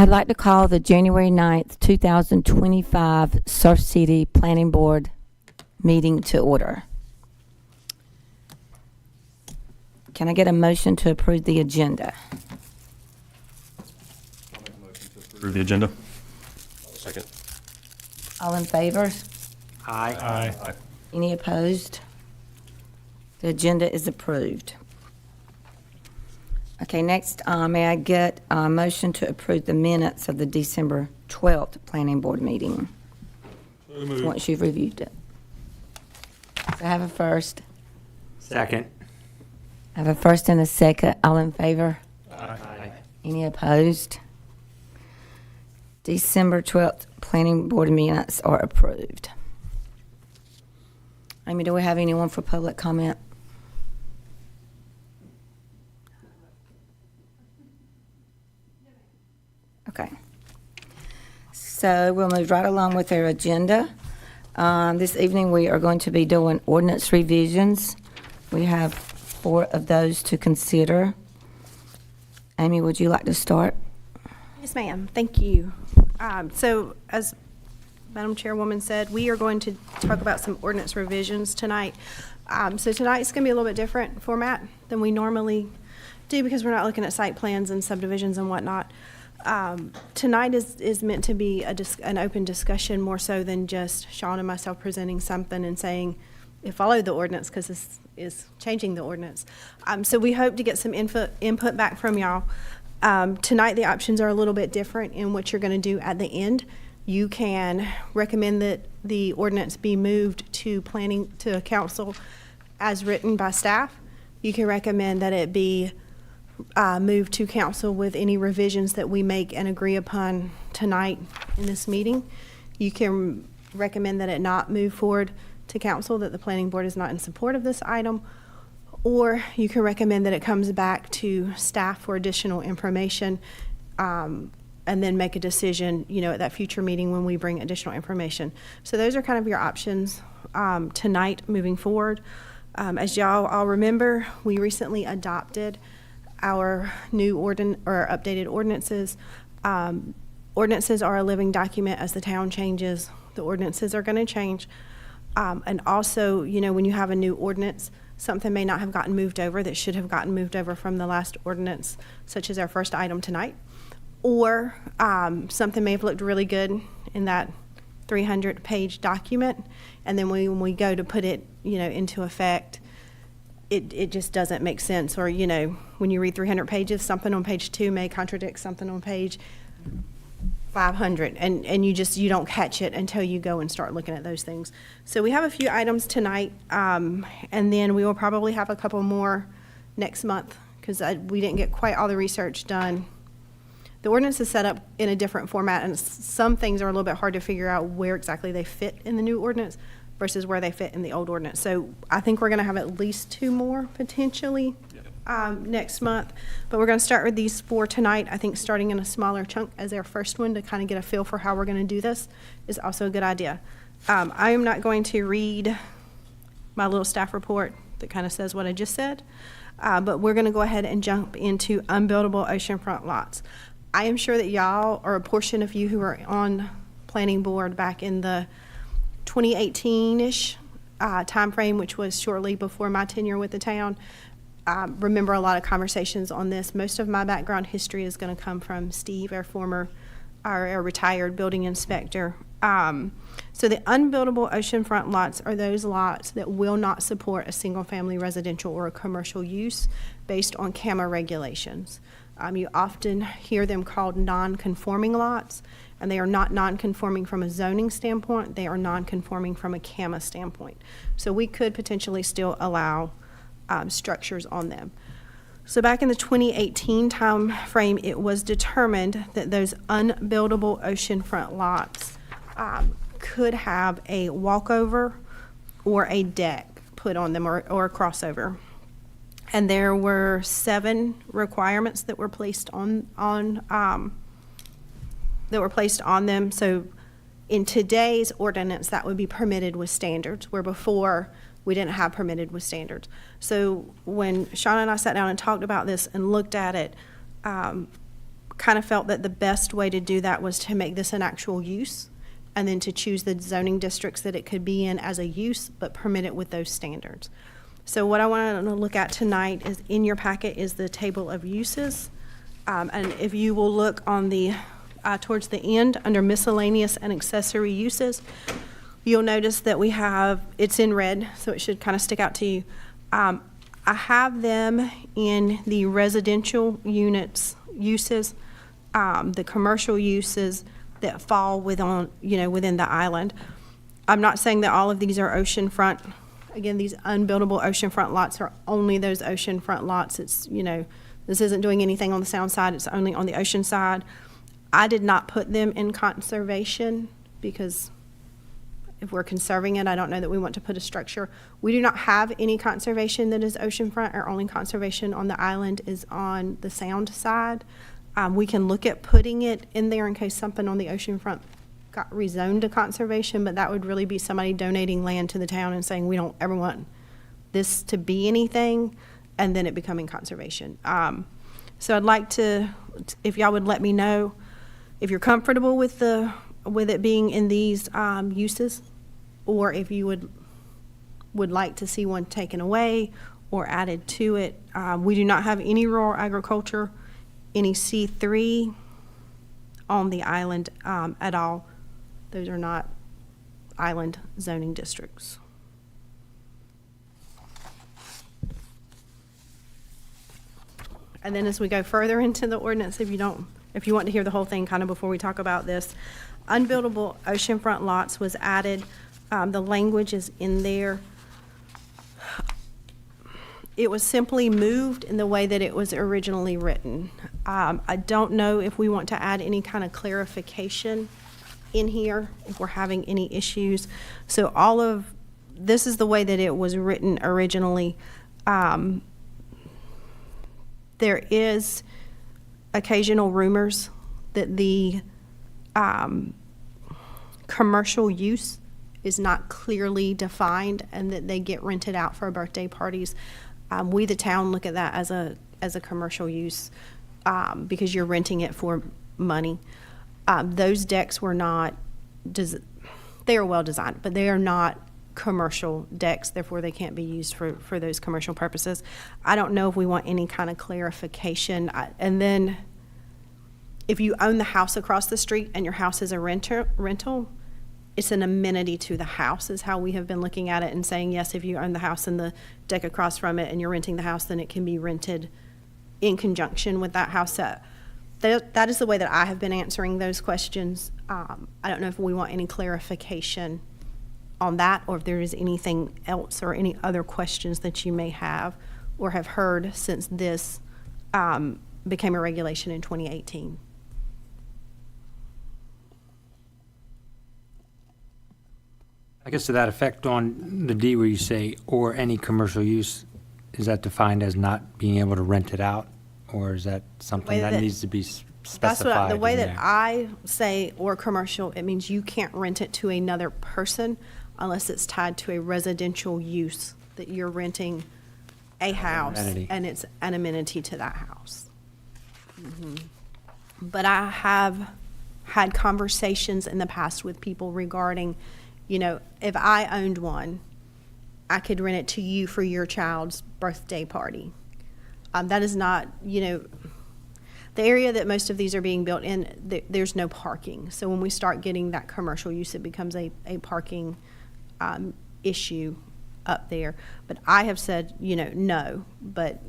I'd like to call the January 9th, 2025 Surf City Planning Board meeting to order. Can I get a motion to approve the agenda? Approve the agenda. Second. All in favor? Aye. Aye. Any opposed? The agenda is approved. Okay, next, may I get a motion to approve the minutes of the December 12th Planning Board meeting? Once you've reviewed it. So I have a first. Second. I have a first and a second. All in favor? Aye. Any opposed? December 12th Planning Board minutes are approved. Amy, do we have anyone for public comment? Okay. So we'll move right along with our agenda. This evening, we are going to be doing ordinance revisions. We have 4 of those to consider. Amy, would you like to start? Yes, ma'am. Thank you. So as Madam Chairwoman said, we are going to talk about some ordinance revisions tonight. So tonight's going to be a little bit different format than we normally do because we're not looking at site plans and subdivisions and whatnot. Tonight is meant to be an open discussion more so than just Sean and myself presenting something and saying, follow the ordinance, because this is changing the ordinance. So we hope to get some input back from y'all. Tonight the options are a little bit different in what you're going to do at the end. You can recommend that the ordinance be moved to council as written by staff. You can recommend that it be moved to council with any revisions that we make and agree upon tonight in this meeting. You can recommend that it not move forward to council, that the planning board is not in support of this item, or you can recommend that it comes back to staff for additional information, and then make a decision, at that future meeting when we bring additional information. So those are kind of your options tonight moving forward. As y'all all remember, we recently adopted our new updated ordinances. Ordinances are a living document. As the town changes, the ordinances are going to change. And also, when you have a new ordinance, something may not have gotten moved over that should have gotten moved over from the last ordinance, such as our first item tonight. Or something may have looked really good in that 300-page document, and then when we go to put it, into effect, it just doesn't make sense. Or, when you read 300 pages, something on page 2 may contradict something on page 500, and you don't catch it until you go and start looking at those things. So we have a few items tonight, and then we will probably have a couple more next month because we didn't get quite all the research done. The ordinance is set up in a different format, and some things are a little bit hard to figure out where exactly they fit in the new ordinance versus where they fit in the old ordinance. So I think we're going to have at least 2 more potentially next month. But we're going to start with these 4 tonight. I think starting in a smaller chunk as our first one to kind of get a feel for how we're going to do this is also a good idea. I am not going to read my little staff report that kind of says what I just said, but we're going to go ahead and jump into unbuildable oceanfront lots. I am sure that y'all, or a portion of you who are on planning board back in the 2018-ish time frame, which was shortly before my tenure with the town, remember a lot of conversations on this. Most of my background history is going to come from Steve, our retired building inspector. So the unbuildable oceanfront lots are those lots that will not support a single-family residential or a commercial use based on CAMA regulations. You often hear them called non-conforming lots, and they are not non-conforming from a zoning standpoint. They are non-conforming from a CAMA standpoint. So we could potentially still allow structures on them. So back in the 2018 time frame, it was determined that those unbuildable oceanfront lots could have a walkover or a deck put on them, or a crossover. And there were 7 requirements that were placed on them. So in today's ordinance, that would be permitted with standards, where before we didn't have permitted with standards. So when Sean and I sat down and talked about this and looked at it, kind of felt that the best way to do that was to make this an actual use, and then to choose the zoning districts that it could be in as a use, but permit it with those standards. So what I want to look at tonight is, in your packet is the table of uses. And if you will look on the, towards the end, under miscellaneous and accessory uses, you'll notice that we have, it's in red, so it should kind of stick out to you. I have them in the residential units, uses, the commercial uses that fall within the island. I'm not saying that all of these are oceanfront. Again, these unbuildable oceanfront lots are only those oceanfront lots. It's, this isn't doing anything on the sound side, it's only on the ocean side. I did not put them in conservation because if we're conserving it, I don't know that we want to put a structure. We do not have any conservation that is oceanfront. Our only conservation on the island is on the sound side. We can look at putting it in there in case something on the oceanfront got rezoned to conservation, but that would really be somebody donating land to the town and saying, we don't ever want this to be anything, and then it becoming conservation. So I'd like to, if y'all would let me know if you're comfortable with it being in these uses, or if you would like to see one taken away or added to it. We do not have any rural agriculture, any C3 on the island at all. Those are not island zoning districts. And then as we go further into the ordinance, if you want to hear the whole thing kind of before we talk about this, unbuildable oceanfront lots was added. The language is in there. It was simply moved in the way that it was originally written. I don't know if we want to add any kind of clarification in here, if we're having any issues. So all of this is the way that it was written originally. There is occasional rumors that the commercial use is not clearly defined and that they get rented out for birthday parties. We, the town, look at that as a commercial use because you're renting it for money. Those decks were not, they are well designed, but they are not commercial decks, therefore they can't be used for those commercial purposes. I don't know if we want any kind of clarification. And then if you own the house across the street and your house is a rental, it's an amenity to the house is how we have been looking at it and saying, yes, if you own the house and the deck across from it and you're renting the house, then it can be rented in conjunction with that house. That is the way that I have been answering those questions. I don't know if we want any clarification on that, or if there is anything else or any other questions that you may have or have heard since this became a regulation in 2018. I guess to that effect, on the D where you say, or any commercial use, is that defined as not being able to rent it out? Or is that something that needs to be specified? That's the way in that there? I say or commercial, it means you can't rent it to another person unless it's tied to a residential use, that you're renting a house amenity. and it's an amenity to that house. But I have had conversations in the past with people regarding, if I owned one, I could rent it to you for your child's birthday party. That is not, the area that most of these are being built in, there's no parking. So when we start getting that commercial use, it becomes a parking issue up there. But I have said, no, but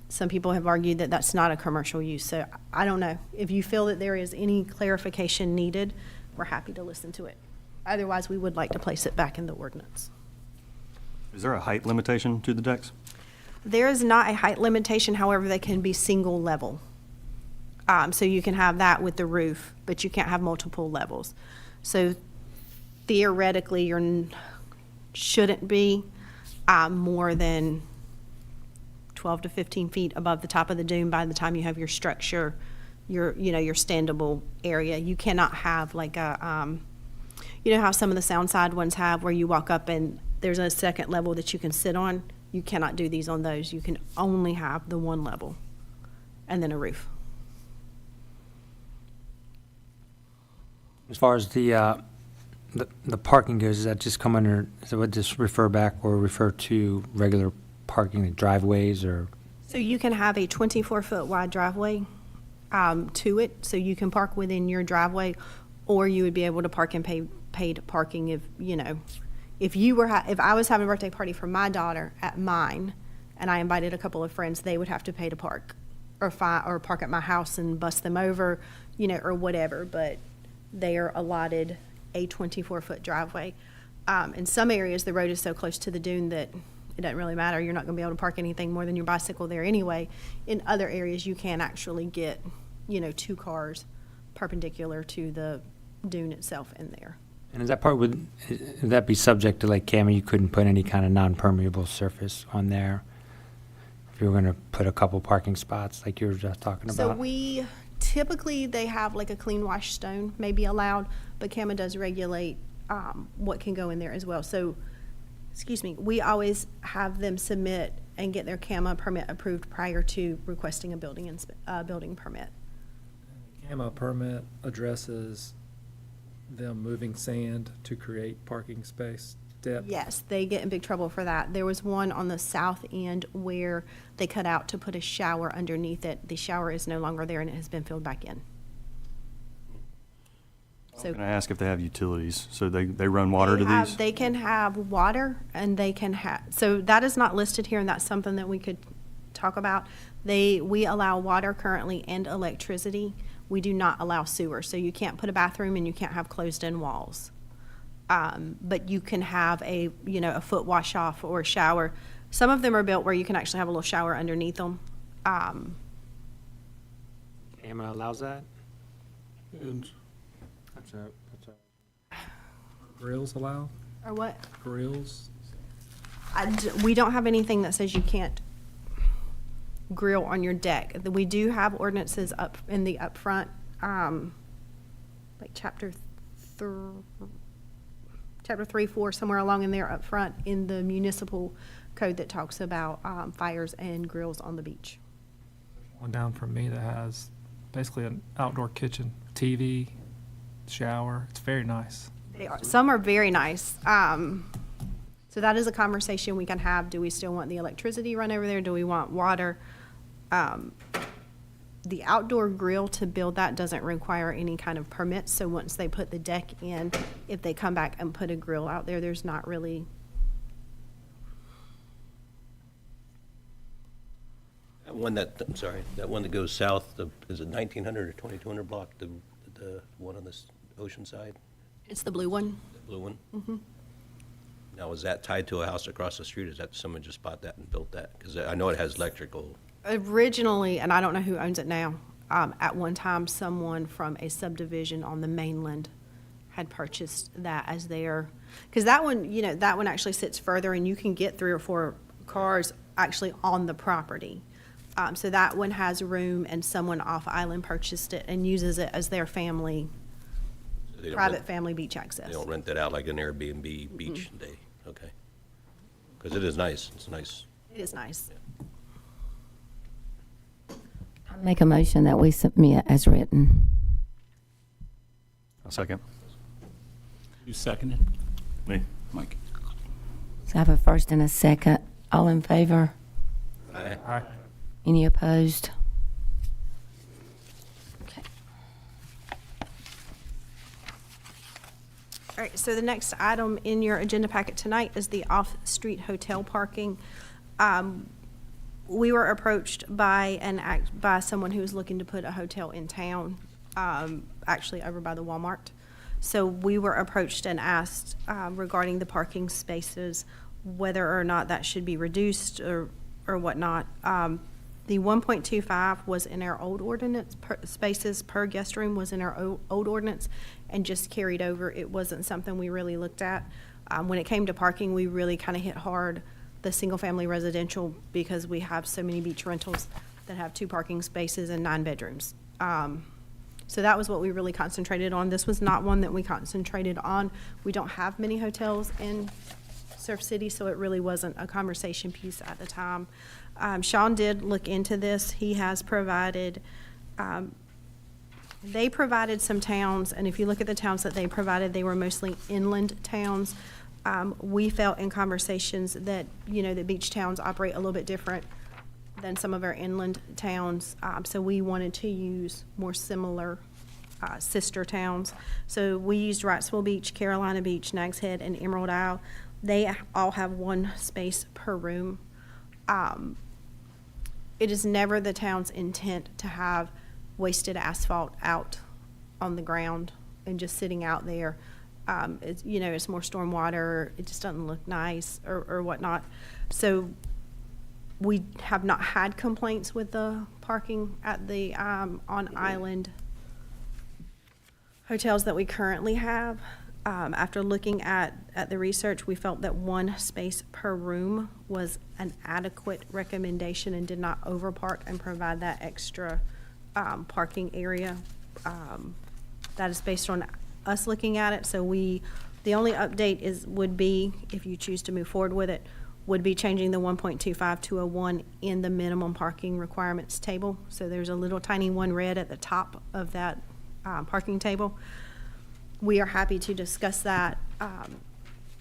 some people have argued that that's not a commercial use. So I don't know. If you feel that there is any clarification needed, we're happy to listen to it. Otherwise, we would like to place it back in the ordinance. Is there a height limitation to the decks? There is not a height limitation, however, they can be single level. So you can have that with the roof, but you can't have multiple levels. So theoretically, you shouldn't be more than 12 to 15 feet above the top of the dune by the time you have your structure, your standable area. You cannot have like a, how some of the sound side ones have where you walk up and there's a second level that you can sit on. You cannot do these on those. You can only have the one level and then a roof. As far as the parking goes, does that just come under, so would this refer back or refer to regular parking, like driveways or? So you can have a 24-foot wide driveway to it, so you can park within your driveway, or you would be able to park and pay paid parking if, you know, if I was having a birthday party for my daughter at mine, and I invited a couple of friends, they would have to pay to park, or park at my house and bus them over, you know, or whatever, but they are allotted a 24-foot driveway. In some areas, the road is so close to the dune that it doesn't really matter. You're not going to be able to park anything more than your bicycle there anyway. In other areas, you can actually get, you know, 2 cars perpendicular to the dune itself in there. And is that part, would that be subject to, like, Cameron, you couldn't put any kind of non-permeable surface on there? If you were going to put a couple parking spots like you were just talking about? So typically, they have like a clean wash stone may be allowed, but CAMA does regulate what can go in there as well. So, excuse me, we always have them submit and get their CAMA permit approved prior to requesting a building permit. CAMA permit addresses them moving sand to create parking space depth. Yes, they get in big trouble for that. There was one on the south end where they cut out to put a shower underneath it. The shower is no longer there and it has been filled back in. So Can I ask if they have utilities? So they run water to these? they can have water and they can have, so that is not listed here and that's something that we could talk about. We allow water currently and electricity. We do not allow sewer. So you can't put a bathroom and you can't have closed-in walls. But you can have a foot wash off or a shower. Some of them are built where you can actually have a little shower underneath them. CAMA allows that? That's a. Grills allowed? Or what? Grills? We don't have anything that says you can't grill on your deck. We do have ordinances up in the upfront, like chapter 3, 4, somewhere along in there up front in the municipal code that talks about fires and grills on the beach. One down from me that has basically an outdoor kitchen, TV, shower. It's very nice. Some are very nice. So that is a conversation we can have. Do we still want the electricity run over there? Do we want water? The outdoor grill to build that doesn't require any kind of permit. So once they put the deck in, if they come back and put a grill out there, there's not really. That one that goes south, is it 1900 or 2200 block, the one on this ocean side, It's the blue one. the blue one? Mm-hmm. Now, is that tied to a house across the street? Is that someone just bought that and built that? Because I know it has electrical. Originally, and I don't know who owns it now, at one time, someone from a subdivision on the mainland had purchased that as their, because that one actually sits further and you can get 3 or 4 cars actually on the property. So that one has room and someone off island purchased it and uses it as their family, They don't private rent- family beach access. They don't rent that out like an Airbnb beach day, okay? Because it is nice, it's nice. It is nice. I make a motion that we submit as written. A second. You seconded? Me. Mike? So I have a first and a second. All in favor? Aye. Any opposed? Okay. All right, so the next item in your agenda packet tonight is the off-street hotel parking. We were approached by someone who was looking to put a hotel in town, actually over by the Walmart. So we were approached and asked regarding the parking spaces, whether or not that should be reduced or whatnot. The 1.25 was in our old ordinance, spaces per guest room was in our old ordinance and just carried over. It wasn't something we really looked at. When it came to parking, we really kind of hit hard the single-family residential because we have so many beach rentals that have 2 parking spaces and 9 bedrooms. So that was what we really concentrated on. This was not one that we concentrated on. We don't have many hotels in Surf City, so it really wasn't a conversation piece at the time. Sean did look into this. He has provided They provided some towns, and if you look at the towns that they provided, they were mostly inland towns. We felt in conversations that, the beach towns operate a little bit different than some of our inland towns. So we wanted to use more similar sister towns. So we used Wrightsville Beach, Carolina Beach, Nags Head, and Emerald Isle. They all have one space per room. It is never the town's intent to have wasted asphalt out on the ground and just sitting out there. It's more stormwater, it just doesn't look nice or whatnot. So we have not had complaints with the parking at the, on island hotels that we currently have. After looking at the research, we felt that one space per room was an adequate recommendation and did not overpark and provide that extra parking area. That is based on us looking at it. So the only update would be, if you choose to move forward with it, would be changing the 1.25 to a 1 in the minimum parking requirements table. So there's a little tiny one red at the top of that parking table. We are happy to discuss that.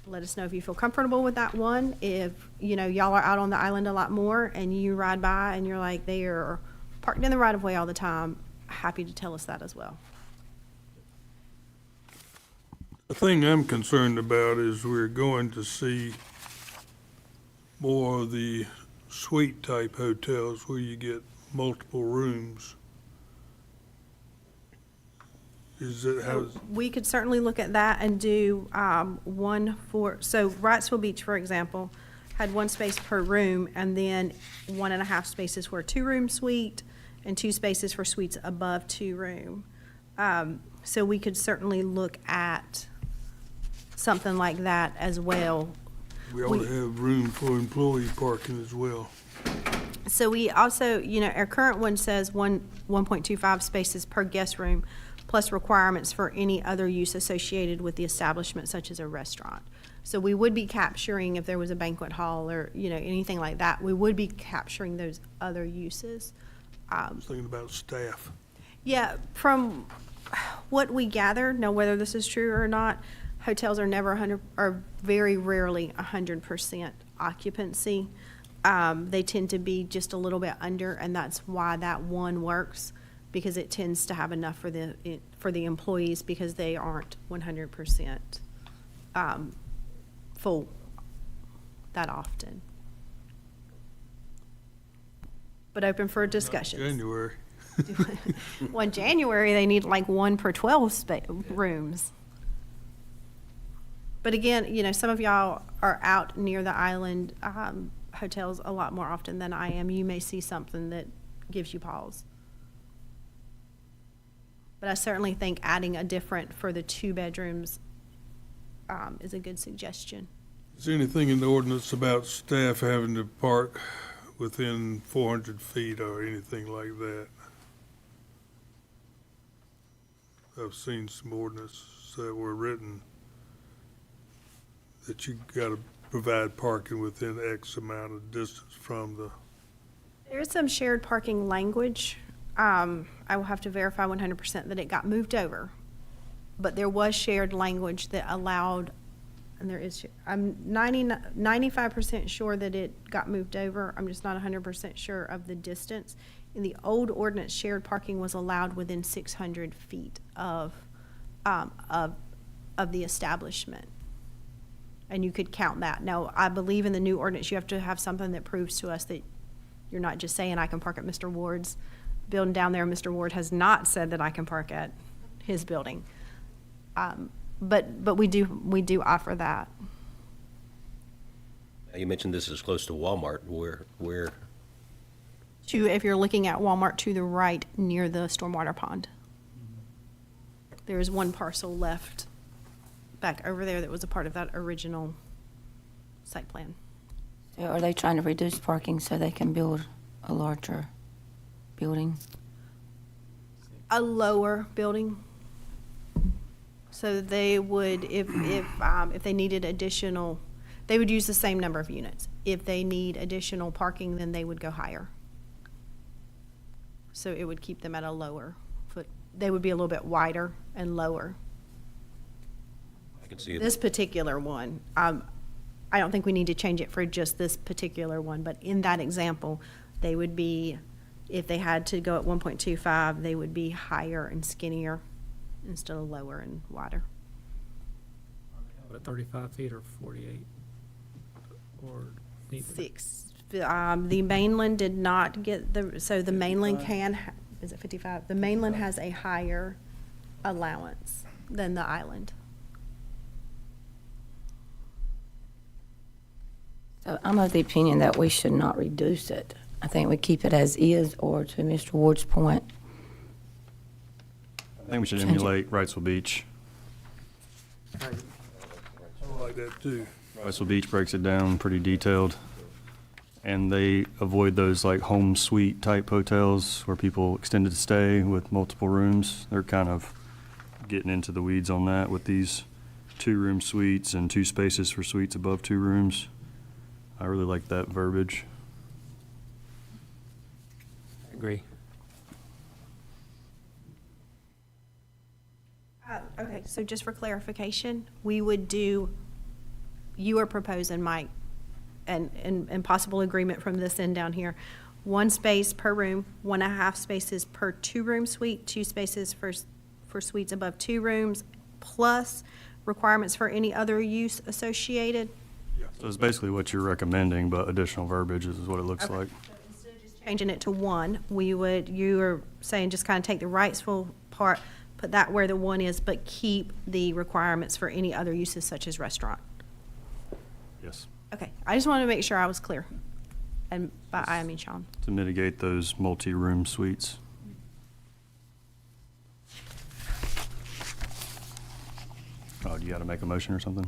Let us know if you feel comfortable with that one. If, y'all are out on the island a lot more and you ride by and you're like, they are parked in the right of way all the time, happy to tell us that as well. The thing I'm concerned about is we're going to see more of the suite type hotels where you get multiple rooms. Is it how? We could certainly look at that and do so Wrightsville Beach, for example, had one space per room, and then 1.5 spaces for a 2-room suite and 2 spaces for suites above 2-room. So we could certainly look at something like that as well. We ought to have room for employee parking as well. So we also, our current one says 1.25 spaces per guest room, plus requirements for any other use associated with the establishment, such as a restaurant. So we would be capturing, if there was a banquet hall or, anything like that, we would be capturing those other uses. I was thinking about staff. Yeah, from what we gather, now whether this is true or not, hotels are never are very rarely 100% occupancy. They tend to be just a little bit under, and that's why that one works, because it tends to have enough for the employees, because they aren't 100% full that often. But open for discussions. January. Well, in January, they need like 1 per 12 rooms. But again, some of y'all are out near the island hotels a lot more often than I am. You may see something that gives you pause. But I certainly think adding a different for the 2 bedrooms is a good suggestion. Is there anything in the ordinance about staff having to park within 400 feet or anything like that? I've seen some ordinances that were written that you gotta provide parking within X amount of distance from the. There's some shared parking language. I will have to verify 100% that it got moved over. But there was shared language that allowed, and there is, I'm 95% sure that it got moved over. I'm just not 100% sure of the distance. In the old ordinance, shared parking was allowed within 600 feet of the establishment. And you could count that. Now, I believe in the new ordinance, you have to have something that proves to us that you're not just saying, I can park at Mr. Ward's building down there. Mr. Ward has not said that I can park at his building. But we do offer that. You mentioned this is close to Walmart. Where? If you're looking at Walmart to the right near the stormwater pond. There is one parcel left back over there that was a part of that original site plan. So are they trying to reduce parking so they can build a larger building? A lower building. So they would, if they needed additional, they would use the same number of units. If they need additional parking, then they would go higher. So it would keep them at a lower they would be a little bit wider and lower. I can see it. This particular one, I don't think we need to change it for just this particular one, but in that example, they would be, if they had to go at 1.25, they would be higher and skinnier instead of lower and wider. At 35 feet or 48? Or neither? 6. The mainland did not get so the mainland is it 55? The mainland has a higher allowance than the island. So I'm of the opinion that we should not reduce it. I think we keep it as is, or to Mr. Ward's point. I think we should Change it. emulate Wrightsville Beach. I like that too. Wrightsville Beach breaks it down pretty detailed. And they avoid those like home suite type hotels where people extended stay with multiple rooms. They're kind of getting into the weeds on that with these 2-room suites and 2 spaces for suites above 2 rooms. I really like that verbiage. I agree. Okay, so just for clarification, we would do, you are proposing, Mike, and possible agreement from this end down here, 1 space per room, 1.5 spaces per 2-room suite, 2 spaces for suites above 2 rooms, plus requirements for any other use associated. So it's basically what you're recommending, but additional verbiage is what it looks Okay. like. Changing it to 1, you are saying just kind of take the Wrightsville part, put that where the 1 is, but keep the requirements for any other uses such as restaurant. Yes. Okay, I just wanted to make sure I was clear. And by I mean Sean. To mitigate those multi-room suites. Oh, do you got to make a motion or something?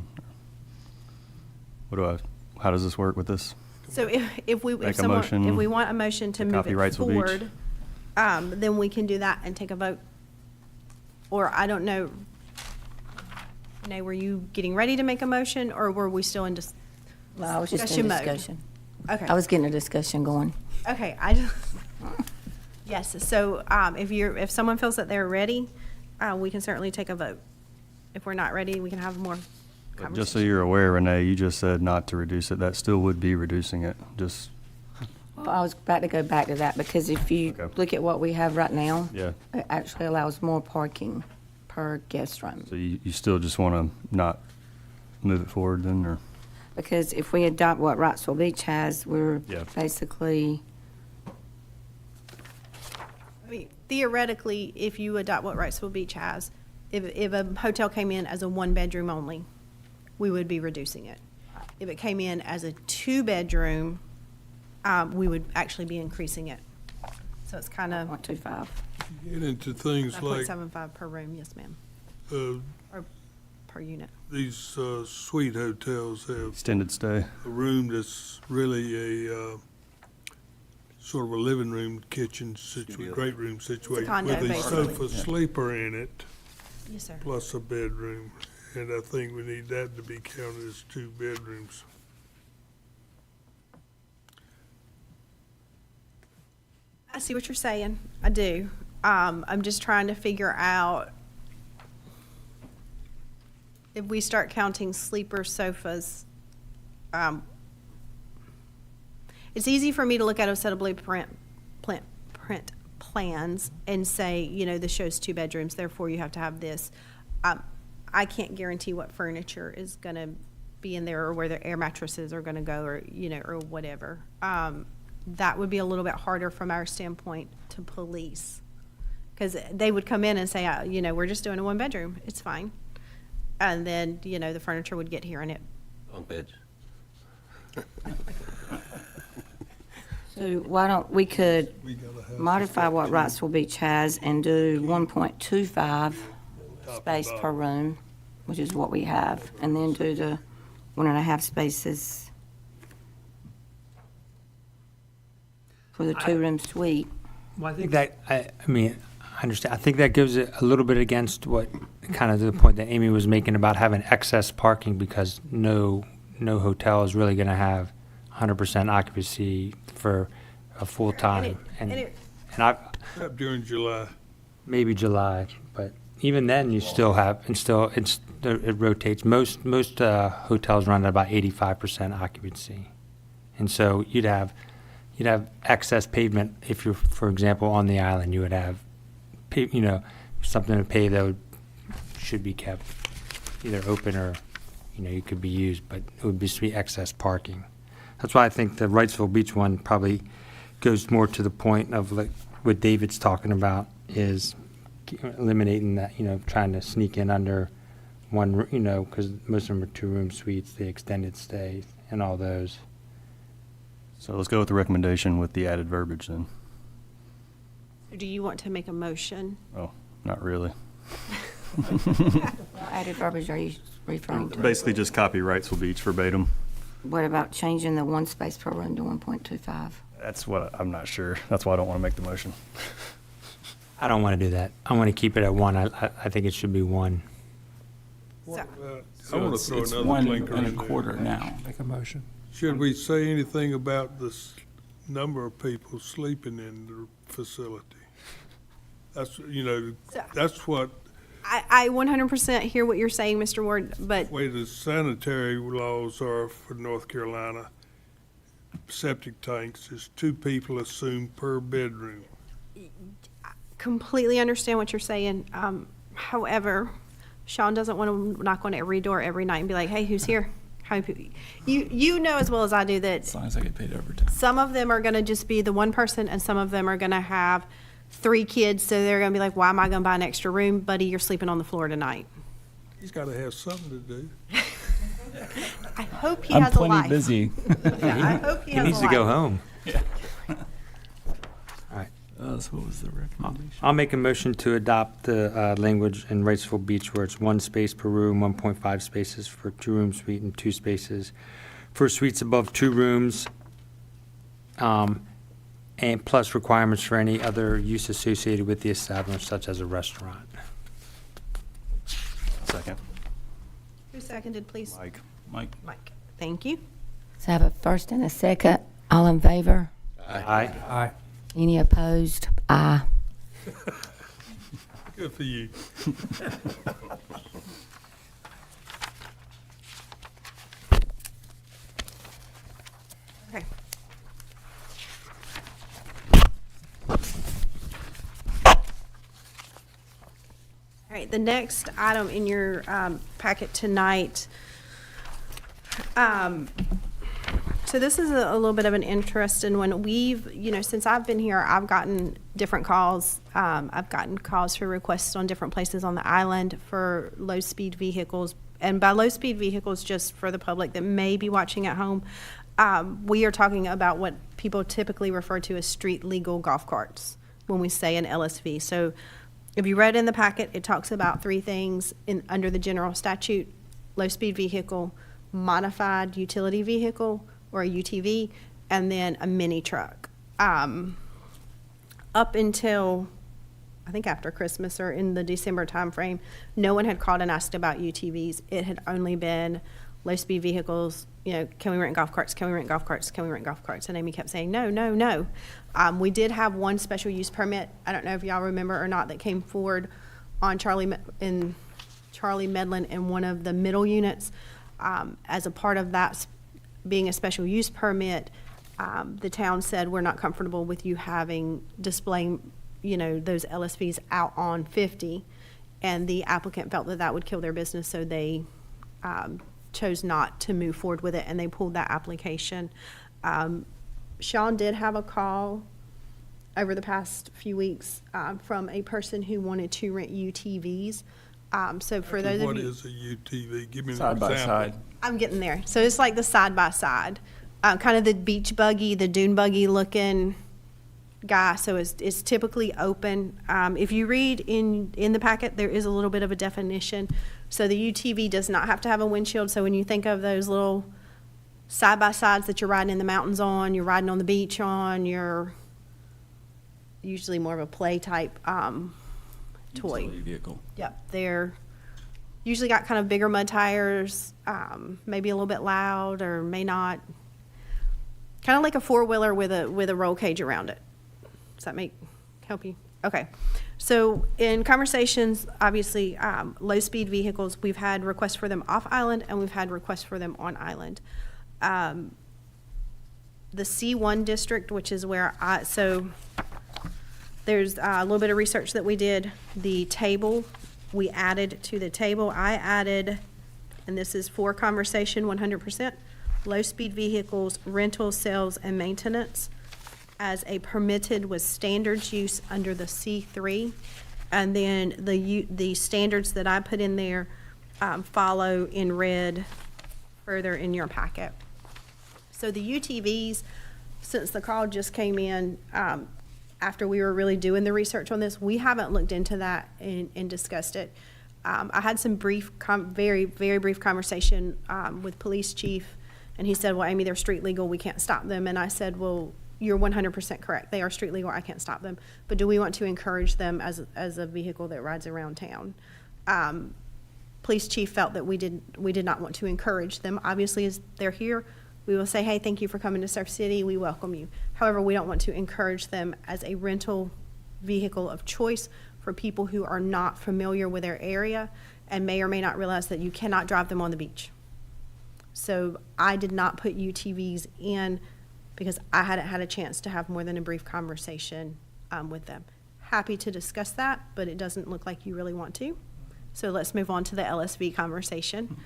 How does this work with this? So if we, Make if a someone, motion if we want a motion to to move copy it Wrightsville Beach. forward, then we can do that and take a vote. Or I don't know, Renee, were you getting ready to make a motion, or were we still in Well, I was just discussion in mode? discussion. Okay. I was getting a discussion going. Okay, yes, so, if someone feels that they're ready, we can certainly take a vote. If we're not ready, we can have more But conversation. just so you're aware, Renee, you just said not to reduce it. That still would be reducing it. Just, Well, I was about to go back to that, because if you Okay. look at what we have right now, yeah. it actually allows more parking per guest room. So you still just want to not move it forward then, or? Because if we adopt what Wrightsville Beach has, we're Yeah. basically, I mean, theoretically, if you adopt what Wrightsville Beach has, if a hotel came in as a 1-bedroom only, we would be reducing it. If it came in as a 2-bedroom, we would actually be increasing it. So it's kind of 1.25. Get into things like 9.75 per room, yes, ma'am, uh, or per unit. these suite hotels have Extended stay. a room that's really a sort of a living room, kitchen Studio. great room situation condo, with a basically. sofa sleeper in it, Yes, sir. plus a bedroom. And I think we need that to be counted as 2 bedrooms. I see what you're saying. I do. I'm just trying to figure out if we start counting sleeper sofas. It's easy for me to look at a set of blueprint print plans and say, this shows 2 bedrooms, therefore you have to have this. I can't guarantee what furniture is going to be in there, or where the air mattresses are going to go, or or whatever. That would be a little bit harder from our standpoint to police, because they would come in and say, we're just doing a 1-bedroom, it's fine, and then the furniture would get here and it. Bunk beds. So why don't, we could We gotta have modify what Wrightsville Beach has and do 1.25 space per room, which is what we have, and then do the 1.5 spaces for the 2-room suite. Well, I think that, I understand. I think that gives it a little bit against what, kind of the point that Amy was making about having excess parking, because no hotel is really going to have 100% occupancy for a full time. And it- And I, Except during July. maybe July, but even then, you still have, it rotates. Most hotels run at about 85% occupancy. And so you'd have excess pavement if you're, for example, on the island, you would have, something to pave that should be kept either open or, you could be used, but it would just be excess parking. That's why I think the Wrightsville Beach one probably goes more to the point of like what David's talking about is eliminating that, trying to sneak in under one, because most of them are two-room suites, the extended stay and all those. So let's go with the recommendation with the added verbiage then. Do you want to make a motion? Oh, not really. Added verbiage are you referring to? Basically just copy Wrightsville Beach verbatim. What about changing the one space per room to 1.25? That's what, I'm not sure. That's why I don't want to make the motion. I don't want to do that. I want to keep it at one. I think it should be one. So- I want to throw It's another one blinker and a in there. quarter now. Make a motion. Should we say anything about this number of people sleeping in the facility? That's, that's what, I 100% hear what you're saying, Mr. Ward, but way the sanitary laws are for North Carolina. Septic tanks is 2 people assumed per bedroom. completely understand what you're saying. However, Sean doesn't want to knock on every door every night and be like, hey, who's here? How many people? You know as well as I do that As long as I get paid overtime. some of them are going to just be the one person and some of them are going to have 3 kids. So they're going to be like, why am I going to buy an extra room? Buddy, you're sleeping on the floor tonight. He's got to have something to do. I hope he I'm has a plenty life. busy. Yeah, I hope he He has needs a to life. go home. So what was the recommendation? I'll make a motion to adopt the language in Wrightsville Beach where it's 1 space per room, 1.5 spaces for 2-room suite, and 2 spaces for suites above 2 rooms, and plus requirements for any other use associated with the establishment, such as a restaurant. Second. Who seconded, please? Mike. Mike. Thank you. So I have a first and a second. All in favor? Aye. Aye. Any opposed? Aye. Good for you. Okay. All right, the next item in your packet tonight, so this is a little bit of an interesting one. We've, since I've been here, I've gotten different calls. I've gotten calls for requests on different places on the island for low-speed vehicles. And by low-speed vehicles, just for the public that may be watching at home, we are talking about what people typically refer to as street-legal golf carts when we say an LSV. So if you read in the packet, it talks about 3 things under the general statute: low-speed vehicle, modified utility vehicle, or a UTV, and then a mini truck. Up until, I think after Christmas or in the December timeframe, no one had called and asked about UTVs. It had only been low-speed vehicles, can we rent golf carts, can we rent golf carts, can we rent golf carts? And Amy kept saying, no, no, no. We did have one special use permit, I don't know if y'all remember or not, that came forward on Charlie Medlin in one of the middle units. As a part of that being a special use permit, the town said, we're not comfortable with you displaying, those LSVs out on 50. And the applicant felt that would kill their business, so they chose not to move forward with it, and they pulled that application. Sean did have a call over the past few weeks from a person who wanted to rent UTVs. So for those of you. What is a UTV? Give me an Side example. by side. I'm getting there. So it's like the side-by-side, kind of the beach buggy, the dune buggy looking guy. So it's typically open. If you read in the packet, there is a little bit of a definition. So the UTV does not have to have a windshield. So when you think of those little side-by-sides that you're riding in the mountains on, you're riding on the beach on, you're usually more of a play type toy. Utility vehicle. Yep, they're usually got kind of bigger mud tires, maybe a little bit loud or may not. Kind of like a 4-wheeler with a roll cage around it. Does that help you? Okay. So in conversations, obviously, low-speed vehicles, we've had requests for them off-island, and we've had requests for them on-island. The C1 district, which is where so there's a little bit of research that we did. The table, we added to the table, I added, and this is for conversation 100%, low-speed vehicles, rental, sales, and maintenance as a permitted with standards use under the C3. And then the standards that I put in there follow in red further in your packet. So the UTVs, since the call just came in, after we were really doing the research on this, we haven't looked into that and discussed it. I had some very, very brief conversation with police chief, and he said, well, Amy, they're street legal, we can't stop them. And I said, well, you're 100% correct. They are street legal, I can't stop them. But do we want to encourage them as a vehicle that rides around town? Police chief felt that we did not want to encourage them. Obviously, as they're here, we will say, hey, thank you for coming to Surf City, we welcome you. However, we don't want to encourage them as a rental vehicle of choice for people who are not familiar with their area and may or may not realize that you cannot drive them on the beach. So I did not put UTVs in because I hadn't had a chance to have more than a brief conversation with them. Happy to discuss that, but it doesn't look like you really want to. So let's move on to the LSV conversation.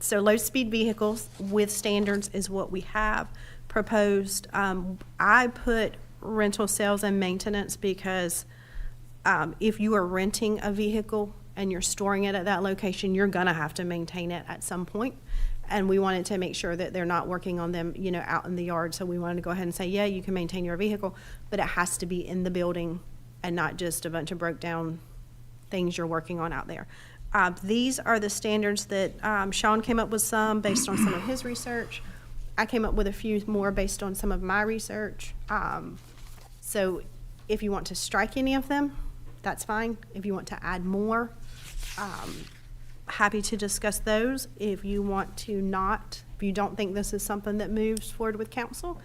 So low-speed vehicles with standards is what we have proposed. I put rental, sales, and maintenance because if you are renting a vehicle and you're storing it at that location, you're gonna have to maintain it at some point. And we wanted to make sure that they're not working on them, out in the yard. So we wanted to go ahead and say, yeah, you can maintain your vehicle, but it has to be in the building and not just a bunch of broke down things you're working on out there. These are the standards that Sean came up with some based on some of his research. I came up with a few more based on some of my research. So if you want to strike any of them, that's fine. If you want to add more, happy to discuss those. If you want to not, if you don't think this is something that moves forward with council,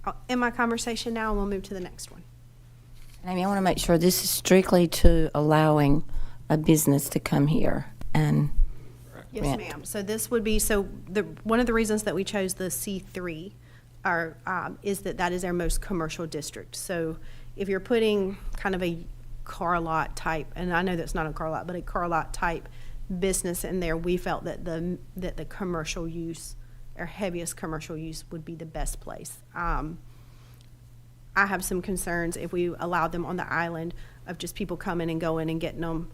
I'll end my conversation now and we'll move to the next one. Amy, I want to make sure this is strictly to allowing a business to come here and Yes, rent. ma'am. So this would be, one of the reasons that we chose the C3 is that is our most commercial district. So if you're putting kind of a car lot type, and I know that's not a car lot, but a car lot type business in there, we felt that the commercial use, our heaviest commercial use, would be the best place. I have some concerns if we allowed them on the island of just people coming and going and getting them.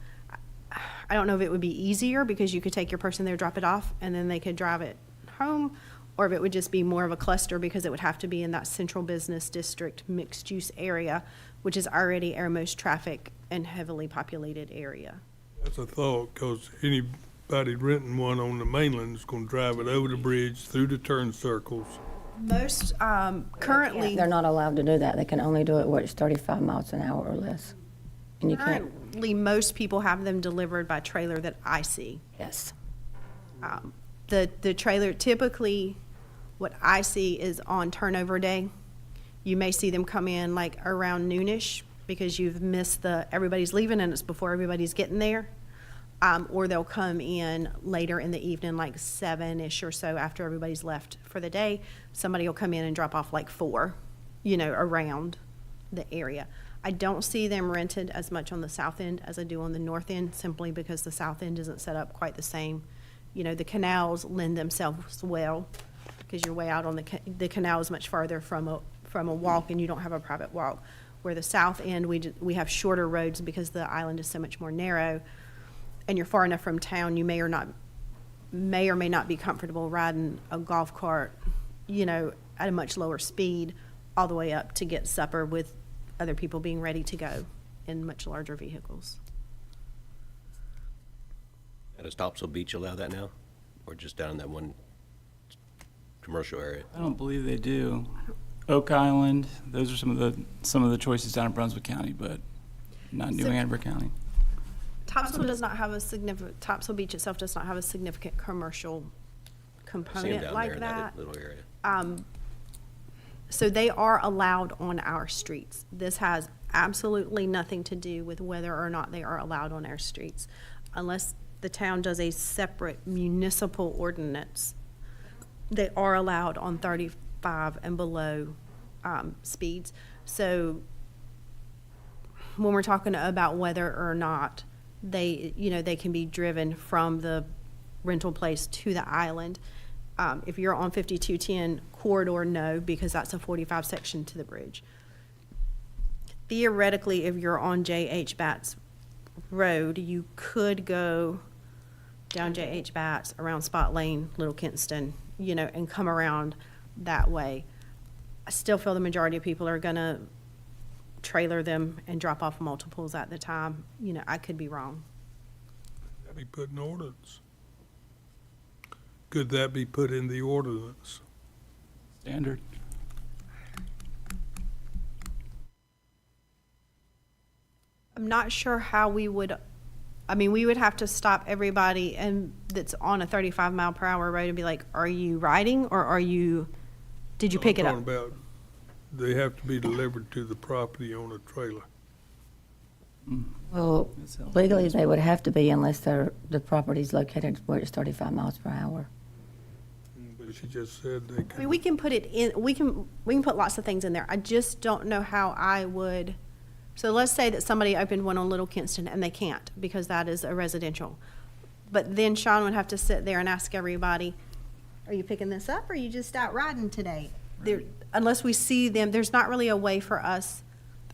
I don't know if it would be easier because you could take your person there, drop it off, and then they could drive it home, or if it would just be more of a cluster because it would have to be in that central business district mixed-use area, which is already our most traffic and heavily populated area. That's a thought, because anybody renting one on the mainland is gonna drive it over the bridge, through the turn circles. Most, currently. They're not allowed to do that. They can only do it where it's 35 miles an hour or less. And you can't, Currently, most people have them delivered by trailer that I see. yes. The trailer, typically, what I see is on turnover day. You may see them come in like around noonish because you've missed everybody's leaving and it's before everybody's getting there. Or they'll come in later in the evening, like 7-ish or so after everybody's left for the day. Somebody will come in and drop off like 4, around the area. I don't see them rented as much on the south end as I do on the north end, simply because the south end isn't set up quite the same. The canals lend themselves well because you're way out on the canal is much farther from a walk, and you don't have a private walk. Where the south end, we have shorter roads because the island is so much more narrow, and you're far enough from town, you may or may not be comfortable riding a golf cart, at a much lower speed all the way up to get supper with other people being ready to go in much larger vehicles. Does Topsail Beach allow that now? Or just down in that one commercial area? I don't believe they do. Oak Island, those are some of the choices down in Brunswick County, but not in New Hanover County. Topsail Beach itself does not have a significant commercial Same component down like there in that. little area. So they are allowed on our streets. This has absolutely nothing to do with whether or not they are allowed on our streets. Unless the town does a separate municipal ordinance, they are allowed on 35 and below speeds. So when we're talking about whether or not they, they can be driven from the rental place to the island, if you're on 5210 corridor, no, because that's a 45 section to the bridge. Theoretically, if you're on J.H. Batts Road, you could go down J.H. Batts, around Spot Lane, Little Kinston, and come around that way. I still feel the majority of people are gonna trailer them and drop off multiples at the time. I could be wrong. That be put in ordinance. Could that be put in the ordinance? Standard. I'm not sure how we would, we would have to stop everybody and that's on a 35 mile per hour road and be like, are you riding or did you pick it up? I'm talking about, they have to be delivered to the property on a trailer. Well, legally, they would have to be unless the property's located where it's 35 miles per hour. But she just said they could. We can put it in, we can put lots of things in there. I just don't know how I would. So let's say that somebody opened one on Little Kinston and they can't because that is a residential. But then Sean would have to sit there and ask everybody, are you picking this up or are you just out riding today? Unless we see them, there's not really a way for us.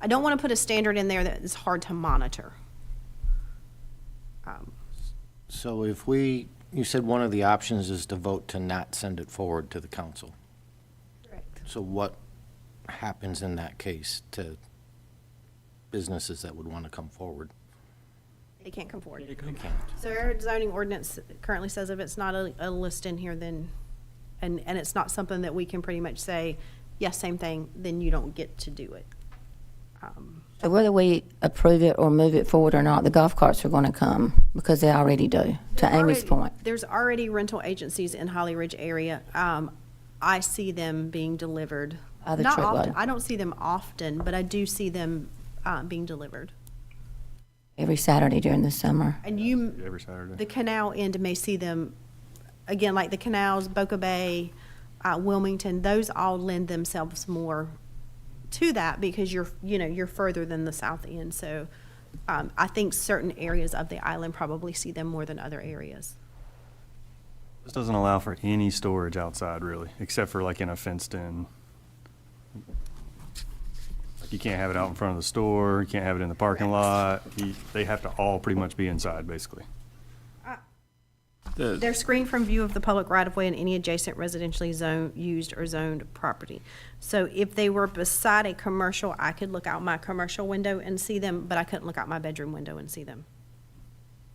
I don't want to put a standard in there that is hard to monitor. So if you said one of the options is to vote to not send it forward to the council. Correct. So what happens in that case to businesses that would want to come forward? They can't come forward. They can't. So our zoning ordinance currently says if it's not a list in here, then, and it's not something that we can pretty much say, yes, same thing, then you don't get to do it. So whether we approve it or move it forward or not, the golf carts are going to come because they already do, to Amy's point. There's already rental agencies in Holly Ridge area. I see them being delivered. By the Not truckload. often. I don't see them often, but I do see them being delivered. Every Saturday during the summer. And you, Every Saturday. the canal end may see them, again, like the canals, Boca Bay, Wilmington, those all lend themselves more to that because you're further than the south end. So I think certain areas of the island probably see them more than other areas. This doesn't allow for any storage outside really, except for like in a fenced in. Like you can't have it out in front of the store, you can't have it in the parking lot. They have to all pretty much be inside basically. They're screened from view of the public right-of-way and any adjacent residentially used or zoned property. So if they were beside a commercial, I could look out my commercial window and see them, but I couldn't look out my bedroom window and see them.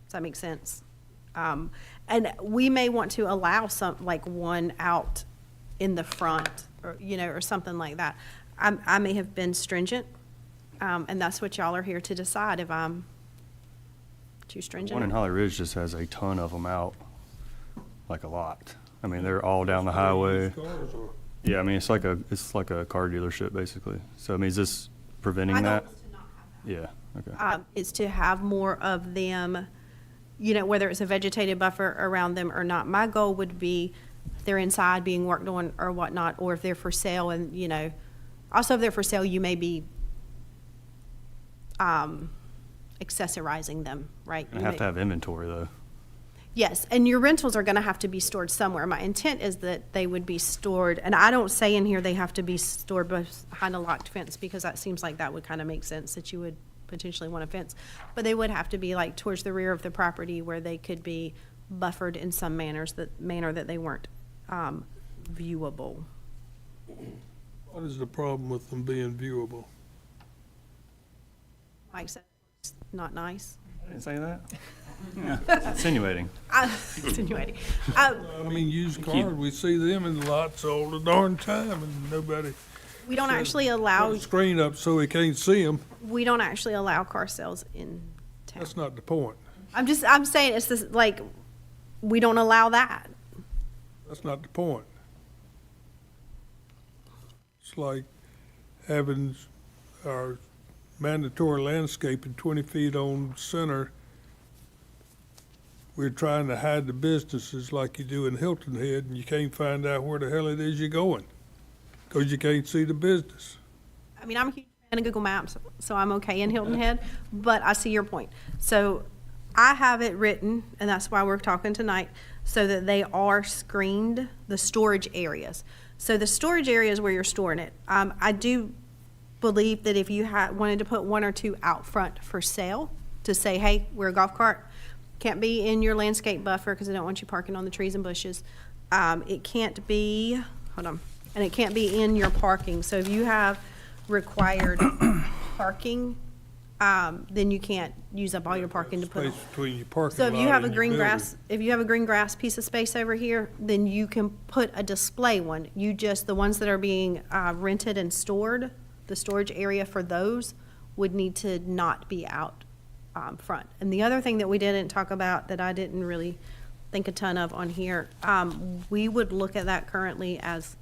Does that make sense? And we may want to allow like one out in the front, or, or something like that. I may have been stringent, and that's what y'all are here to decide, if I'm too stringent. One in Holly Ridge just has a ton of them out, like a lot. I mean, they're all down the highway. Cars or- Yeah, I mean, it's like a car dealership basically. So I mean, is this preventing My goal that? is to not have that. Yeah, okay. Is to have more of them, whether it's a vegetated buffer around them or not. My goal would be if they're inside being worked on or whatnot, or if they're for sale and, also if they're for sale, you may be accessorizing them, right? Gonna have to have inventory though. Yes, and your rentals are gonna have to be stored somewhere. My intent is that they would be stored, and I don't say in here they have to be stored behind a locked fence, because that seems like that would kind of make sense, that you would potentially want a fence. But they would have to be like towards the rear of the property where they could be buffered in some manner that they weren't viewable. What is the problem with them being viewable? Mike said, it's not nice. I didn't say that. Insinuating. Insinuating. I mean, used cars, we see them in the lots all the darn time and nobody We don't actually put allow, a screen up so we can't see them. we don't actually allow car sales in town. That's not the point. I'm saying it's this, like, we don't allow that. That's not the point. It's like having our mandatory landscaping 20 feet on center, we're trying to hide the businesses like you do in Hilton Head, and you can't find out where the hell it is you're going, because you can't see the business. I mean, I'm a huge fan of Google Maps, so I'm okay in Hilton Head, but I see your point. So I have it written, and that's why we're talking tonight, so that they are screened, the storage areas. So the storage areas where you're storing it, I do believe that if you wanted to put one or two out front for sale, to say, hey, we're a golf cart, can't be in your landscape buffer because I don't want you parking on the trees and bushes. It can't be, hold on, and it can't be in your parking. So if you have required parking, then you can't use up all your parking to put on. Space between your parking So lot if you have a and your green building. grass, if you have a green grass piece of space over here, then you can put a display one. You just, the ones that are being rented and stored, the storage area for those would need to not be out front. And the other thing that we didn't talk about that I didn't really think a ton of on here, we would look at that currently as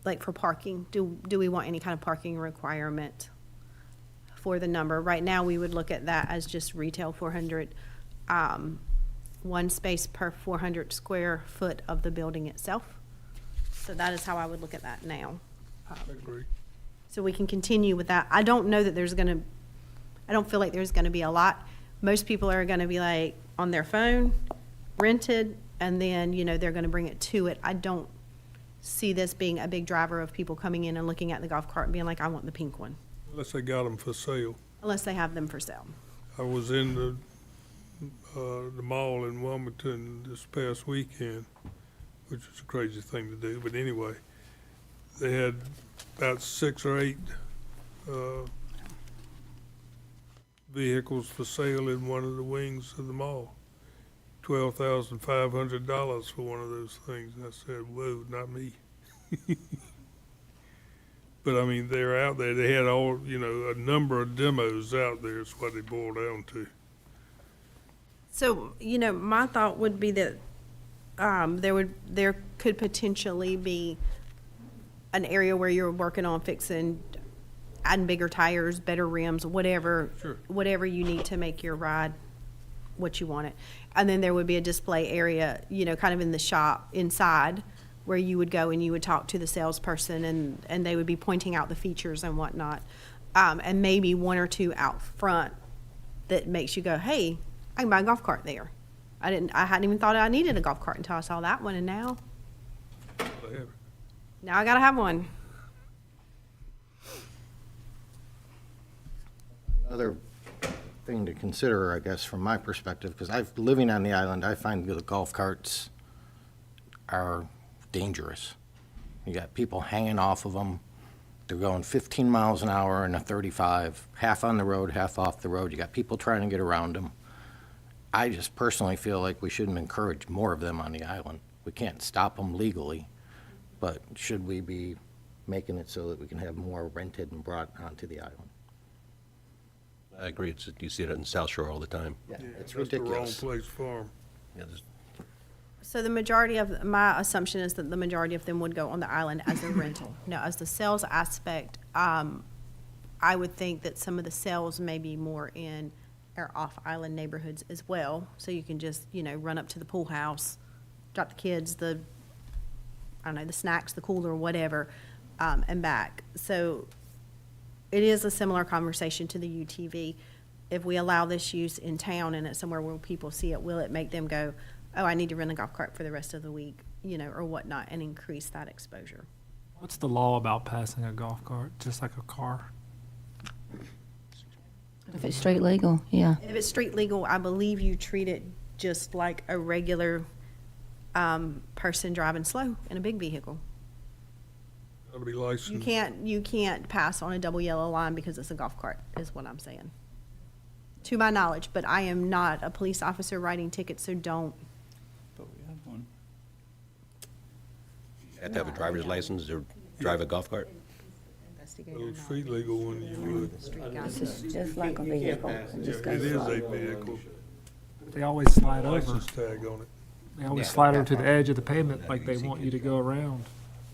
like for parking. Do we want any kind of parking requirement for the number? Right now, we would look at that as just retail 400, one space per 400 square foot of the building itself. So that is how I would look at that now. I agree. So we can continue with that. I don't know that I don't feel like there's gonna be a lot. Most people are gonna be like on their phone, rented, and then, they're gonna bring it to it. I don't see this being a big driver of people coming in and looking at the golf cart and being like, I want the pink one, Unless they got them for sale. unless they have them for sale. I was in the mall in Wilmington this past weekend, which was a crazy thing to do, but anyway, they had about 6 or 8 vehicles for sale in one of the wings of the mall. $12,500 for one of those things. I said, whoa, not me. But I mean, they're out there. They had all, a number of demos out there is what they boiled down to. So, my thought would be that there could potentially be an area where you're working on adding bigger tires, better rims, whatever, Sure. whatever you need to make your ride what you want it. And then there would be a display area, kind of in the shop inside, where you would go and you would talk to the salesperson and they would be pointing out the features and whatnot. And maybe one or two out front that makes you go, hey, I can buy a golf cart there. I hadn't even thought I needed a golf cart until I saw that one, and now They have it. I gotta have one. Another thing to consider, I guess, from my perspective, because living on the island, I find the golf carts are dangerous. You got people hanging off of them. They're going 15 miles an hour in a 35, half on the road, half off the road. You got people trying to get around them. I just personally feel like we shouldn't encourage more of them on the island. We can't stop them legally, but should we be making it so that we can have more rented and brought onto the island? I agree. You see it in South Shore all the time. Yeah, it's That's the wrong ridiculous. place for 'em. Yeah, there's- So my assumption is that the majority of them would go on the island as a rental. Now, as the sales aspect, I would think that some of the sales may be more in our off-island neighborhoods as well. So you can just, run up to the pool house, drop the kids, the snacks, the cooler, whatever, and back. So it is a similar conversation to the UTV. If we allow this use in town and it's somewhere where people see it, will it make them go, oh, I need to rent a golf cart for the rest of the week, or whatnot, and increase that exposure? What's the law about passing a golf cart, just like a car? If it's street legal, yeah. If it's street legal, I believe you treat it just like a regular person driving slow in a big vehicle. Gotta be licensed. You can't pass on a double yellow line because it's a golf cart, is what I'm saying. To my knowledge, but I am not a police officer writing tickets, so don't. But we have one. You have to have a driver's license or drive a golf cart. Investigate Well, or it's not. street legal when you would. Street guys. This is just like a vehicle. It Yeah, just it goes is slow. a vehicle, They always slide over. license tag on it. They always slide over to the edge of the pavement like they want you to go around.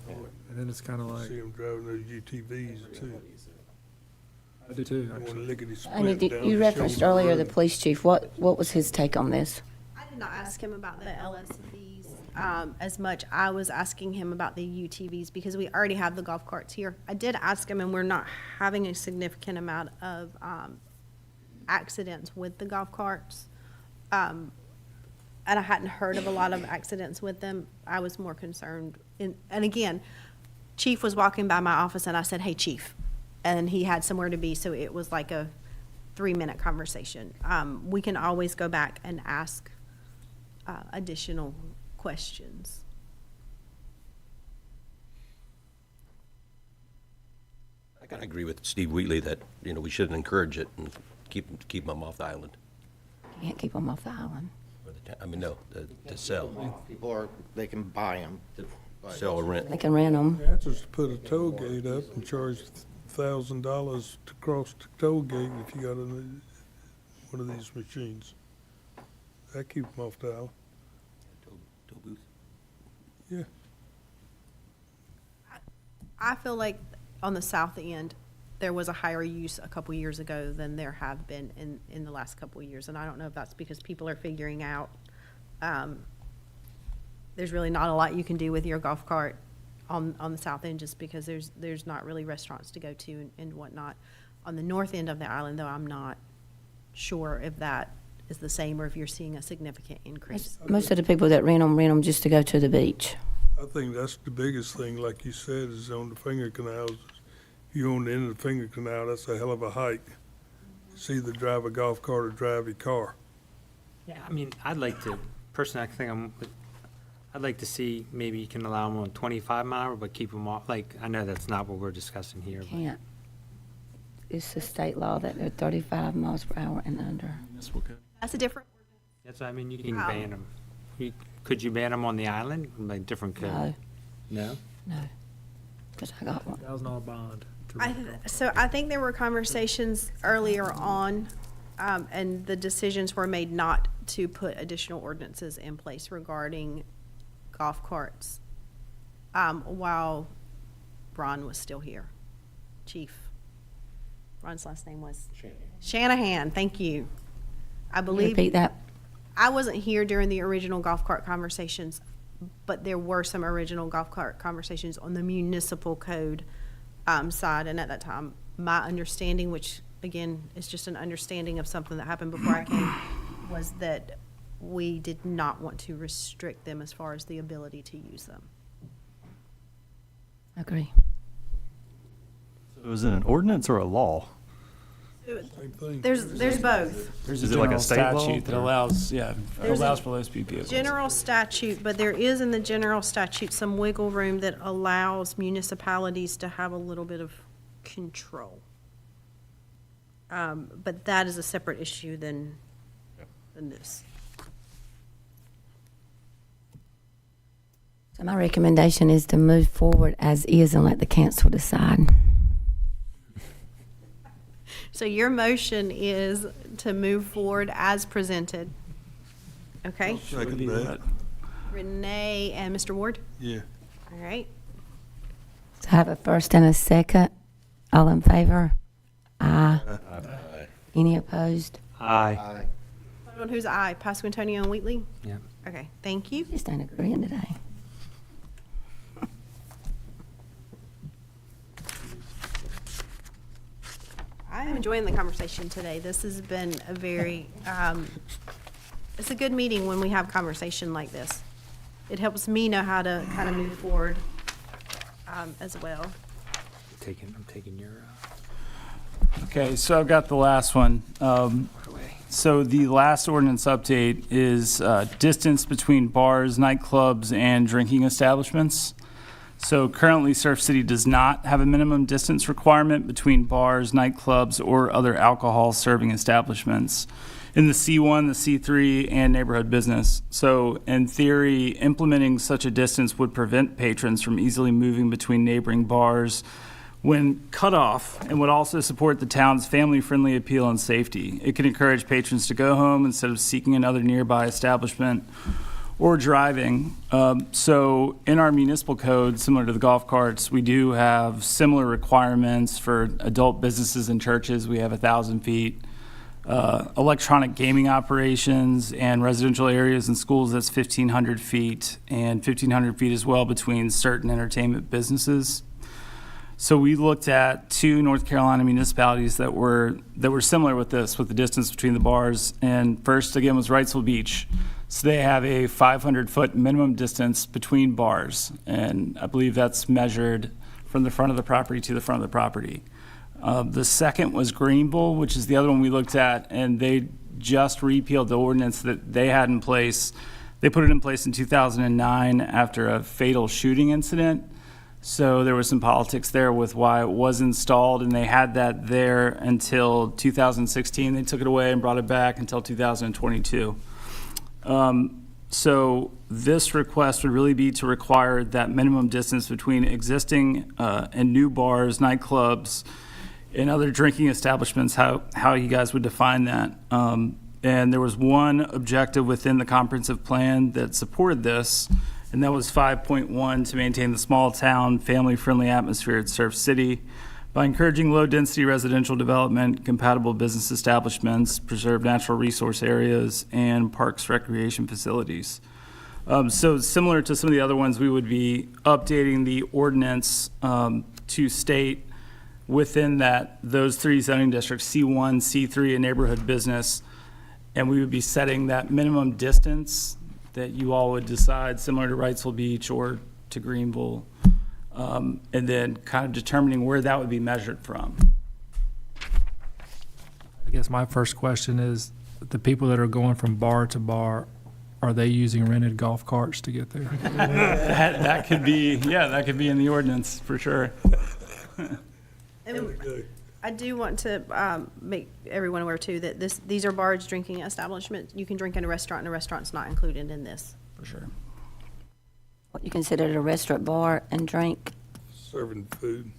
And then it's kind of like, See them driving those UTVs too. I do too, I actually. want lickety split Amy, down you the referenced shoulder earlier the road. police chief. What was his take on this? I did not ask him about the LSVs as much. I was asking him about the UTVs because we already have the golf carts here. I did ask him, and we're not having a significant amount of accidents with the golf carts. And I hadn't heard of a lot of accidents with them. I was more concerned. And again, Chief was walking by my office, and I said, "Hey, Chief," and he had somewhere to be, so it was like a 3-minute conversation. We can always go back and ask additional questions. I kind of agree with Steve Wheatley that, we shouldn't encourage it and keep them off the island. You can't keep them off the island. Or no, to sell, People they can buy them. to sell or rent. They can rent them. Yeah, just put a toll gate up and charge $1,000 to cross the toll gate if you got one of these machines. That keep them off the island. Toll booth. Yeah. I feel like on the south end, there was a higher use a couple years ago than there have been in the last couple of years. And I don't know if that's because people are figuring out there's really not a lot you can do with your golf cart on the south end just because there's not really restaurants to go to and whatnot. On the north end of the island, though, I'm not sure if that is the same or if you're seeing a significant increase. Most of the people that rent them just to go to the beach. I think that's the biggest thing, like you said, is on the finger canals. If you own the end of the finger canal, that's a hell of a hike. It's either drive a golf cart or drive your car. Yeah, I mean, personally, I'd like to see maybe you can allow them on 25 mile an hour, but keep them off, I know that's not what we're discussing here. but- Can't. It's the state law that they're 35 miles per hour and under. Municipal code. That's a different, That's what I mean, you can ban them. Could you ban them on the island, like different code? No, No? no, because I got one. $1,000 bond. So I think there were conversations earlier on, and the decisions were made not to put additional ordinances in place regarding golf carts, while Ron was still here. Chief. Ron's last name was? Shanahan, thank you. I believe. Repeat that. I wasn't here during the original golf cart conversations, but there were some original golf cart conversations on the municipal code side. And at that time, my understanding, which again is just an understanding of something that happened before I came, was that we did not want to restrict them as far as the ability to use them. Agree. So is it an ordinance or a law? Same thing. There's both. There's Is a it like a general state law, statute that or- allows, There's a allows for low speed vehicles. General statute, but there is in the general statute some wiggle room that allows municipalities to have a little bit of control. But that is a separate issue than this. So my recommendation is to move forward as is and let the council decide. So your motion is to move forward as presented. Okay? Second that. Renee and Mr. Ward? Yeah. All right. So I have a first and a second. All in favor? Aye. Any opposed? Aye. Vote on who's aye? Pasco Antonio and Wheatley? Yeah. Okay, thank you. Just ain't agreeing today. I'm enjoying the conversation today. This has been a very, it's a good meeting when we have conversation like this. It helps me know how to kind of move forward as well. I'm taking your, Okay, so I've got the last one. So the last ordinance update is distance between bars, nightclubs, and drinking establishments. So currently, Surf City does not have a minimum distance requirement between bars, nightclubs, or other alcohol serving establishments in the C1, the C3, and neighborhood business. So in theory, implementing such a distance would prevent patrons from easily moving between neighboring bars when cut off, and would also support the town's family-friendly appeal and safety. It could encourage patrons to go home instead of seeking another nearby establishment, or driving. So in our municipal code, similar to the golf carts, we do have similar requirements for adult businesses and churches. We have 1,000 feet. Electronic gaming operations and residential areas and schools, that's 1,500 feet, and 1,500 feet as well between certain entertainment businesses. So we looked at 2 North Carolina municipalities that were similar with this, with the distance between the bars. And first, again, was Wrightsville Beach. So they have a 500-foot minimum distance between bars, and I believe that's measured from the front of the property to the front of the property. The second was Greenville, which is the other one we looked at, and they just repealed the ordinance that they had in place. They put it in place in 2009 after a fatal shooting incident. So there was some politics there with why it was installed, and they had that there until 2016. They took it away and brought it back until 2022. So this request would really be to require that minimum distance between existing and new bars, nightclubs, and other drinking establishments, how you guys would define that. And there was one objective within the comprehensive plan that supported this, and that was 5.1, to maintain the small town, family-friendly atmosphere at Surf City by encouraging low-density residential development, compatible business establishments, preserve natural resource areas, and parks recreation facilities. So similar to some of the other ones, we would be updating the ordinance to state within those 3 zoning districts, C1, C3, and neighborhood business, and we would be setting that minimum distance that you all would decide, similar to Wrightsville Beach or to Greenville, and then kind of determining where that would be measured from. I guess my first question is, the people that are going from bar to bar, are they using rented golf carts to get there? That could be, that could be in the ordinance for sure. And I do want to make everyone aware too that these are bars, drinking establishments. You can drink in a restaurant, and a restaurant's not included in this. For sure. What you consider a restaurant, bar, and drink? Serving food.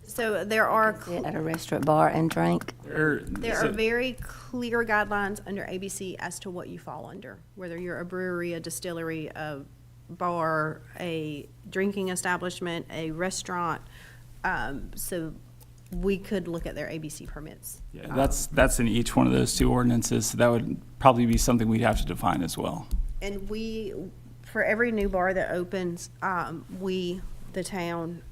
So there are Sit at a restaurant, bar, and drink? there are very clear guidelines under ABC as to what you fall under, whether you're a brewery, a distillery, a bar, a drinking establishment, a restaurant. So we could look at their ABC permits. Yeah, that's in each one of those 2 ordinances, so that would probably be something we'd have to define as well. And for every new bar that opens, we, the town,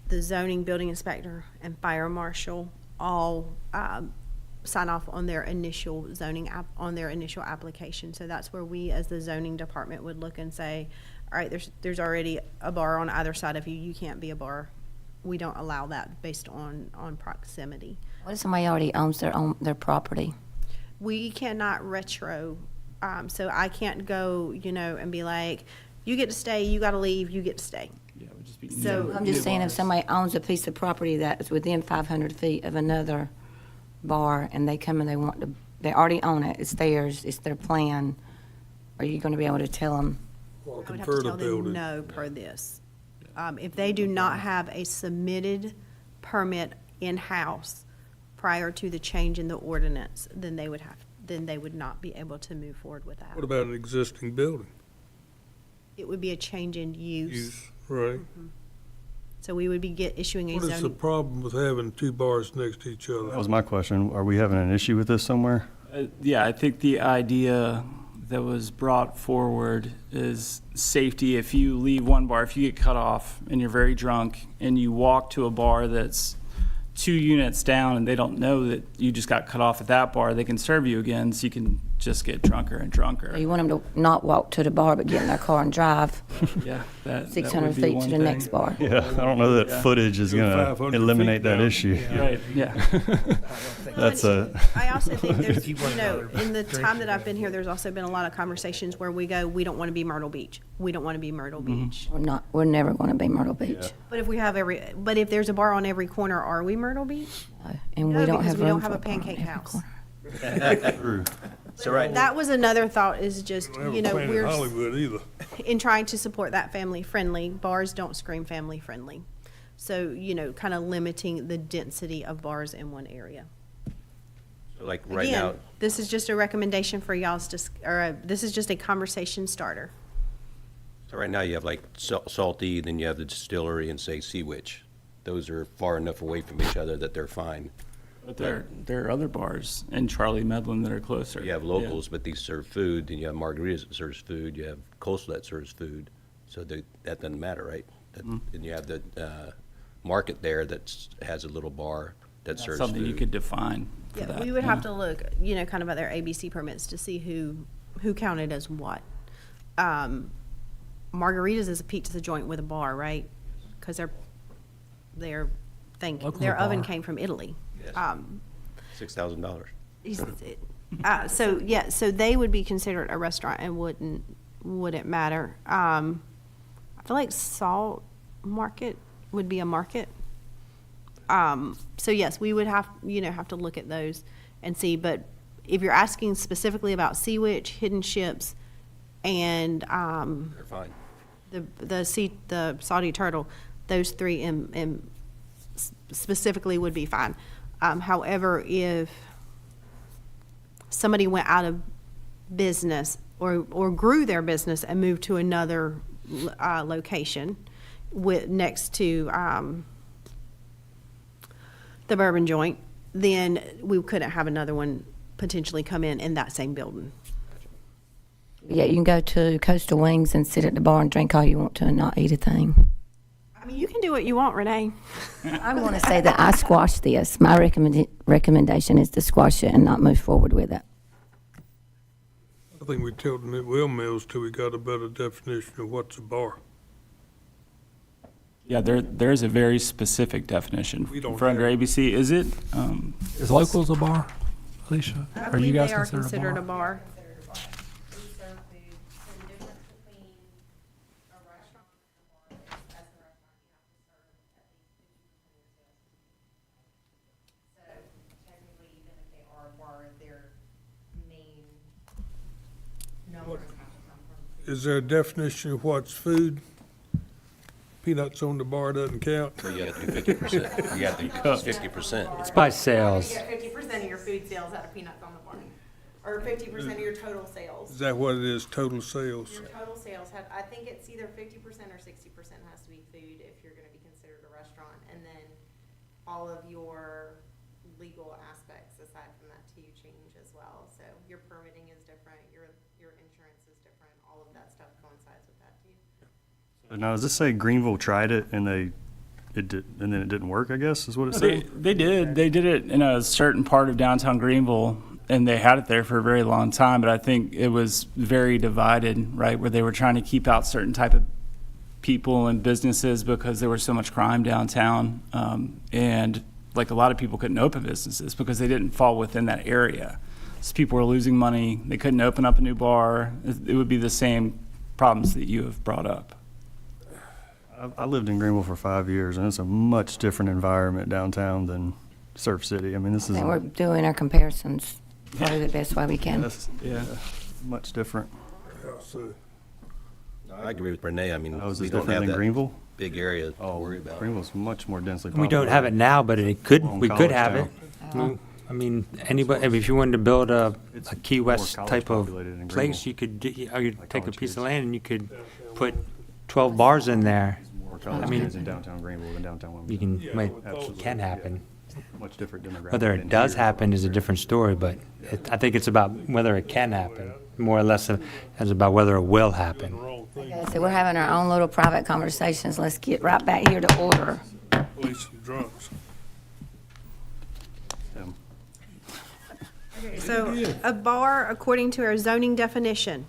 the zoning building inspector, and fire marshal all sign off on their initial on their initial application. So that's where we, as the zoning department, would look and say, all right, there's already a bar on either side of you. You can't be a bar. We don't allow that based on proximity. What if somebody already owns their property? We cannot retro, so I can't go, and be like, you get to stay, you got to leave, you get to stay. Yeah, it would just be So- I'm just saying if somebody owns a piece of property that is within 500 feet of another bar, and they come and they already own it, it's theirs, it's their plan, are you going to be able to tell them? I would Walking have to further tell them building. no per this. If they do not have a submitted permit in-house prior to the change in the ordinance, then they would not be able to move forward with that. What about an existing building? It would be a change in use. Use, right? So we would be issuing a What is the zoning. problem with having 2 bars next to each other? That was my question. Are we having an issue with this somewhere? Yeah, I think the idea that was brought forward is safety. If you leave one bar, if you get cut off and you're very drunk and you walk to a bar that's 2 units down and they don't know that you just got cut off at that bar, they can serve you again, so you can just get drunker and drunker. You want them to not walk to the bar, but get in their car and drive Yeah, that 600 would be feet one to the thing. next bar? Yeah, I don't know that footage is Go going 500 to eliminate feet that down. issue. Right, yeah. That's I also think there's, in the time that I've been here, there's also been a lot of conversations where we don't want to be Myrtle Beach. We don't want to be Myrtle Beach. We're never going to be Myrtle Beach. But if there's a bar on every corner, are we Myrtle Beach? And No, we don't because have we don't room have for a bar on pancake every house. corner. True. So right, That was another thought, is just, Don't have a plan in we're, Hollywood either. in trying to support that family friendly, bars don't scream family friendly. So, kind of limiting the density of bars in one area. like right now, Again, this is just a recommendation for y'all's, this is just a conversation starter. So right now you have like Salty, then you have the distillery and say Sea Witch. Those are far enough away from each other that they're fine. But there are other bars in Charlie Medlin that are closer. You have Yeah. locals, but these serve food, then you have Margaritas that serves food, you have Coastal that serves food, so that doesn't matter, right? And you have the market there that has a little bar that serves food. Something you could define for Yeah, that. we would have to look, kind of at their ABC permits to see who counted as what. Margaritas is a pizza joint with a bar, right? Because their Local oven bar. came from Italy. Yes. Um, $6,000. So they would be considered a restaurant and wouldn't matter. I feel like Salt Market would be a market. So yes, we would have to look at those and see, but if you're asking specifically about Sea Witch, Hidden Ships, and They're fine. the Saudi Turtle, those three specifically would be fine. However, if somebody went out of business or grew their business and moved to another location next to the Bourbon Joint, then we couldn't have another one potentially come in that same building. Yeah, you can go to Coastal Wings and sit at the bar and drink all you want to and not eat a thing. I mean, you can do what you want, Renee. I want to say that I squashed this. My recommendation is to squash it and not move forward with it. I think we tilting at Will Mills till we got a better definition of what's a bar. Yeah, there's a very specific definition We don't for under have- ABC. Is it? Is Locals a bar, Alicia? I Are you believe guys they are considered a bar? Is there a definition of what's food? Peanuts on the bar doesn't count. So you have to do 50%. You have to do 50%. It's by sales. You get 50% of your food sales out of peanuts on the bar, or 50% of your total Is sales. that what it is, total sales? Your total sales have, I think it's either 50% or 60% has to be food if you're gonna be considered a restaurant. And then all of your legal aspects aside from that too change as well. So your permitting is different, your insurance is different, all of that stuff coincides with that too. Now, does this say Greenville tried it and then it didn't work, I guess, is what it said? They did. They did it in a certain part of downtown Greenville, and they had it there for a very long time, but I think it was very divided, right, where they were trying to keep out certain type of people and businesses because there was so much crime downtown. And like a lot of people couldn't open businesses because they didn't fall within that area. So people were losing money. They couldn't open up a new bar. It would be the same problems that you have brought up. I lived in Greenville for 5 years, and it's a much different environment downtown than Surf City. I mean, this is And we're doing our comparisons probably the best way we can. much different. Yeah, so, I agree with Renee. I mean, Oh, is we this don't different have than that Greenville? big area to Oh, worry about. Greenville's much more densely We don't have it populated. now, but we Long could college have it. town. I mean, anybody, if you wanted to build a It's Key more West college type of populated in place, Greenville. you could, you'd Like take a college piece of kids. land and you could put 12 bars in there. More college mean- kids in downtown Greenville than downtown You Wilmington. can, Yeah, might, absolutely, can yeah. happen. Much different demographic. Whether it than does here. happen is a different story, but I think it's about whether it can happen, more or less as about whether it will happen. wrong thing, Okay, so we're having our own little private conversations. Let's get right back here to order. police and drunks. So a bar, according to our zoning definition,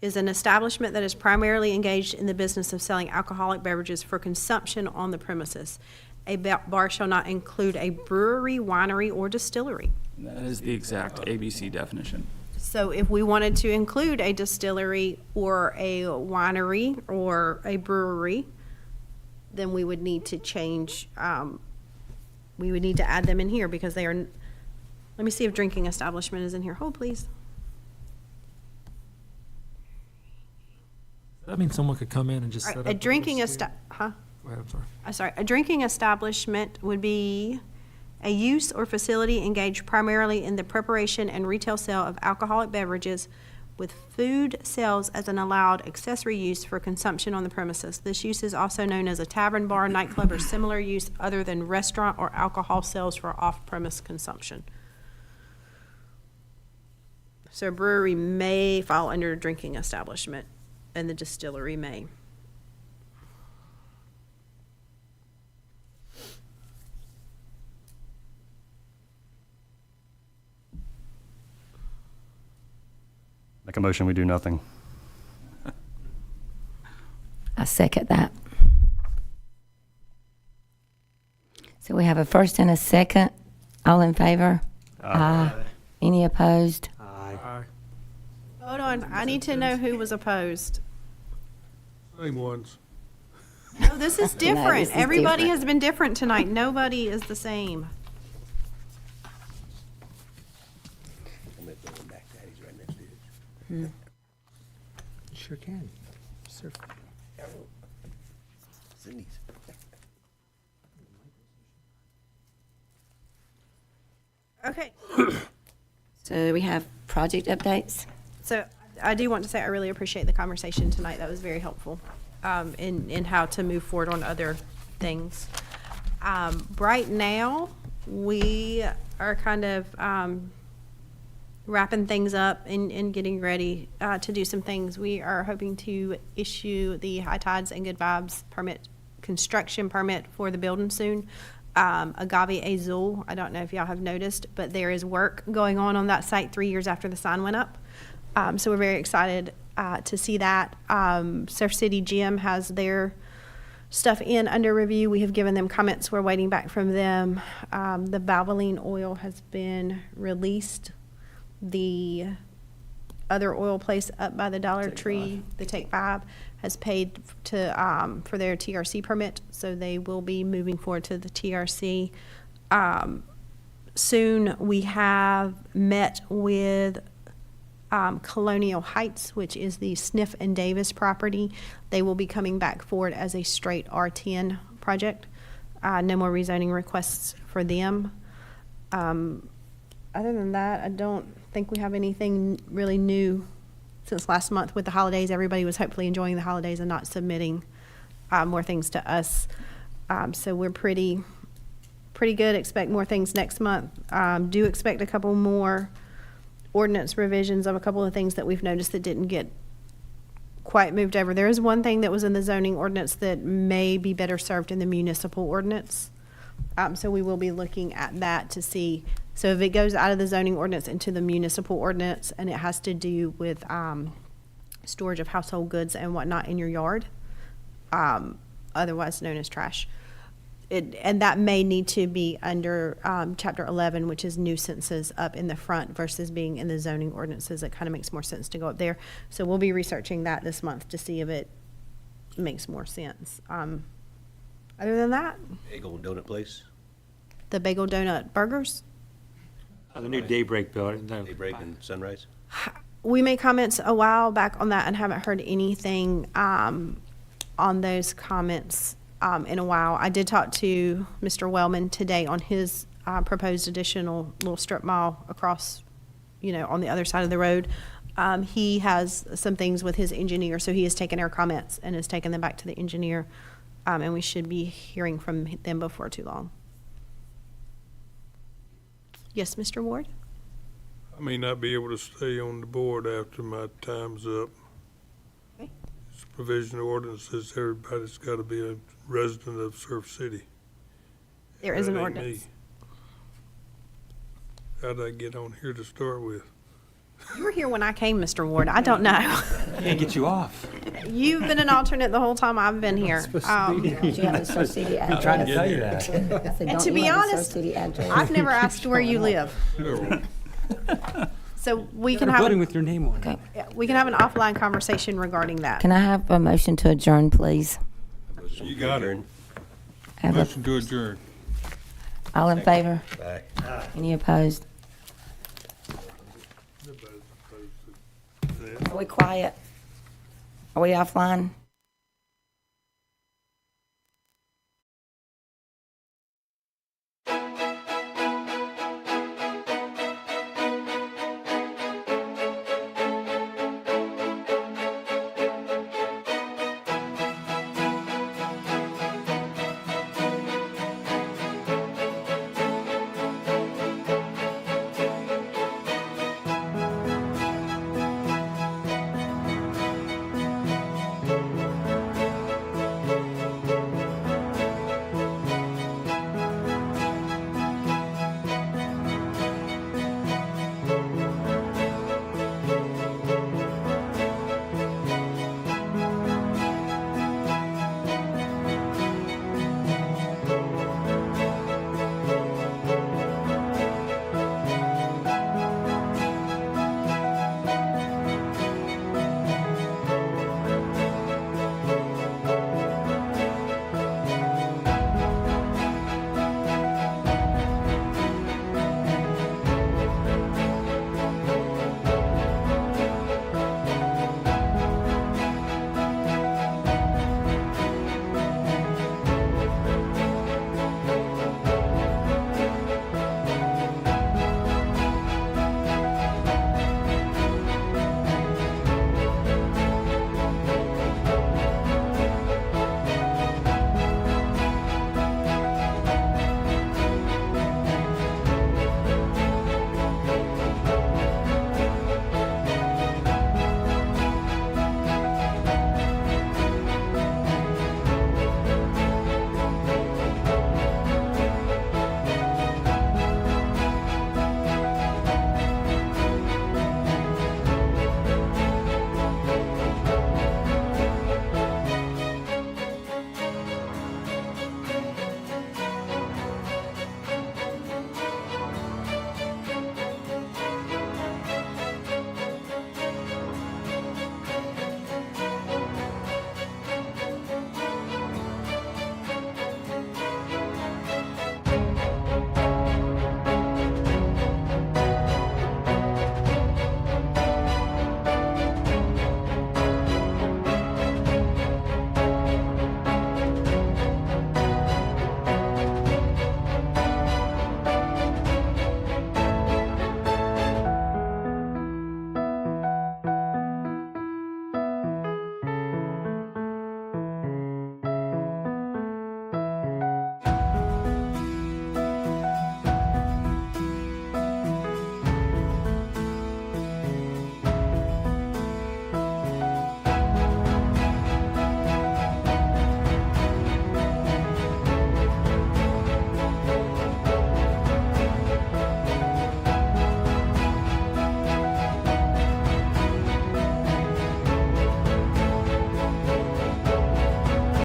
is an establishment that is primarily engaged in the business of selling alcoholic beverages for consumption on the premises. A bar shall not include a brewery, winery, or distillery. That is the exact ABC definition. So if we wanted to include a distillery or a winery or a brewery, then we would need to change, we would need to add them in here because they are, let me see if drinking establishment is in here. Hold, please. That means someone could come in and just All set right, up. a drinking Go ahead, I'm sorry. a drinking establishment would be a use or facility engaged primarily in the preparation and retail sale of alcoholic beverages with food sales as an allowed accessory use for consumption on the premises. This use is also known as a tavern, bar, nightclub, or similar use other than restaurant or alcohol sales for off-premise consumption. So a brewery may fall under a drinking establishment, and the distillery may. Make a motion, we do nothing. I second that. So we have a first and a second. All in favor? Aye. Any opposed? Aye. Hold on, I need to know who was opposed. Same ones. No, this is different. this is Everybody different. has been different tonight. Nobody is the same. I'm gonna go back to Hattie's right next to you. Sure can. Sir. Cindy's. Okay. So we have project updates. So I do want to say I really appreciate the conversation tonight. That was very helpful in how to move forward on other things. Right now, we are kind of wrapping things up and getting ready to do some things. We are hoping to issue the High Tides and Good Vibes permit, construction permit for the building soon. Agave Azul, I don't know if y'all have noticed, but there is work going on that site 3 years after the sign went up. So we're very excited to see that. Surf City Gym has their stuff in under review. We have given them comments. We're waiting back from them. The Valvoline oil has been released. The other oil place up by the Dollar Tree, the Take 5, has paid to for their TRC permit, so they will be moving forward to the TRC. Soon we have met with Colonial Heights, which is the Sniff and Davis property. They will be coming back forward as a straight R10 project. No more rezoning requests for them. Other than that, I don't think we have anything really new since last month with the holidays. Everybody was hopefully enjoying the holidays and not submitting more things to us. So we're pretty good. Expect more things next month. Do expect a couple more ordinance revisions of a couple of things that we've noticed that didn't get quite moved over. There is one thing that was in the zoning ordinance that may be better served in the municipal ordinance. So we will be looking at that to see. So if it goes out of the zoning ordinance into the municipal ordinance and it has to do with storage of household goods and whatnot in your yard, otherwise known as trash. And that may need to be under Chapter 11, which is nuisances up in the front versus being in the zoning ordinances. It kind of makes more sense to go up there. So we'll be researching that this month to see if it makes more sense. Other than that, Bagel Donut Place, the Bagel Donut Burgers, The new Daybreak building. Daybreak and Sunrise. we made comments a while back on that and haven't heard anything on those comments in a while. I did talk to Mr. Wellman today on his proposed additional little strip mall across, on the other side of the road. He has some things with his engineer, so he has taken our comments and has taken them back to the engineer, and we should be hearing from them before too long. Yes, Mr. Ward? I may not be able to stay on the board after my time's up. Okay. It's provision of ordinance says everybody's got to be a resident of Surf City. There is an That ain't ordinance. me. How'd I get on here to start with? You were here when I came, Mr. Ward. I don't know. Can't get you off. You've been an alternate the whole time I've been here. You have a Surf City I'm trying to address. tell you that. I said, And don't to you be have a Surf honest, City address? I've never asked where you live. So we can A have, building with your name on it. Okay. we can have an offline conversation regarding that. Can I have a motion to adjourn, please? You got it. Have a- Motion to adjourn. all in favor? Bye. Any opposed? Nobody's opposed to that. Are we quiet? Are we offline?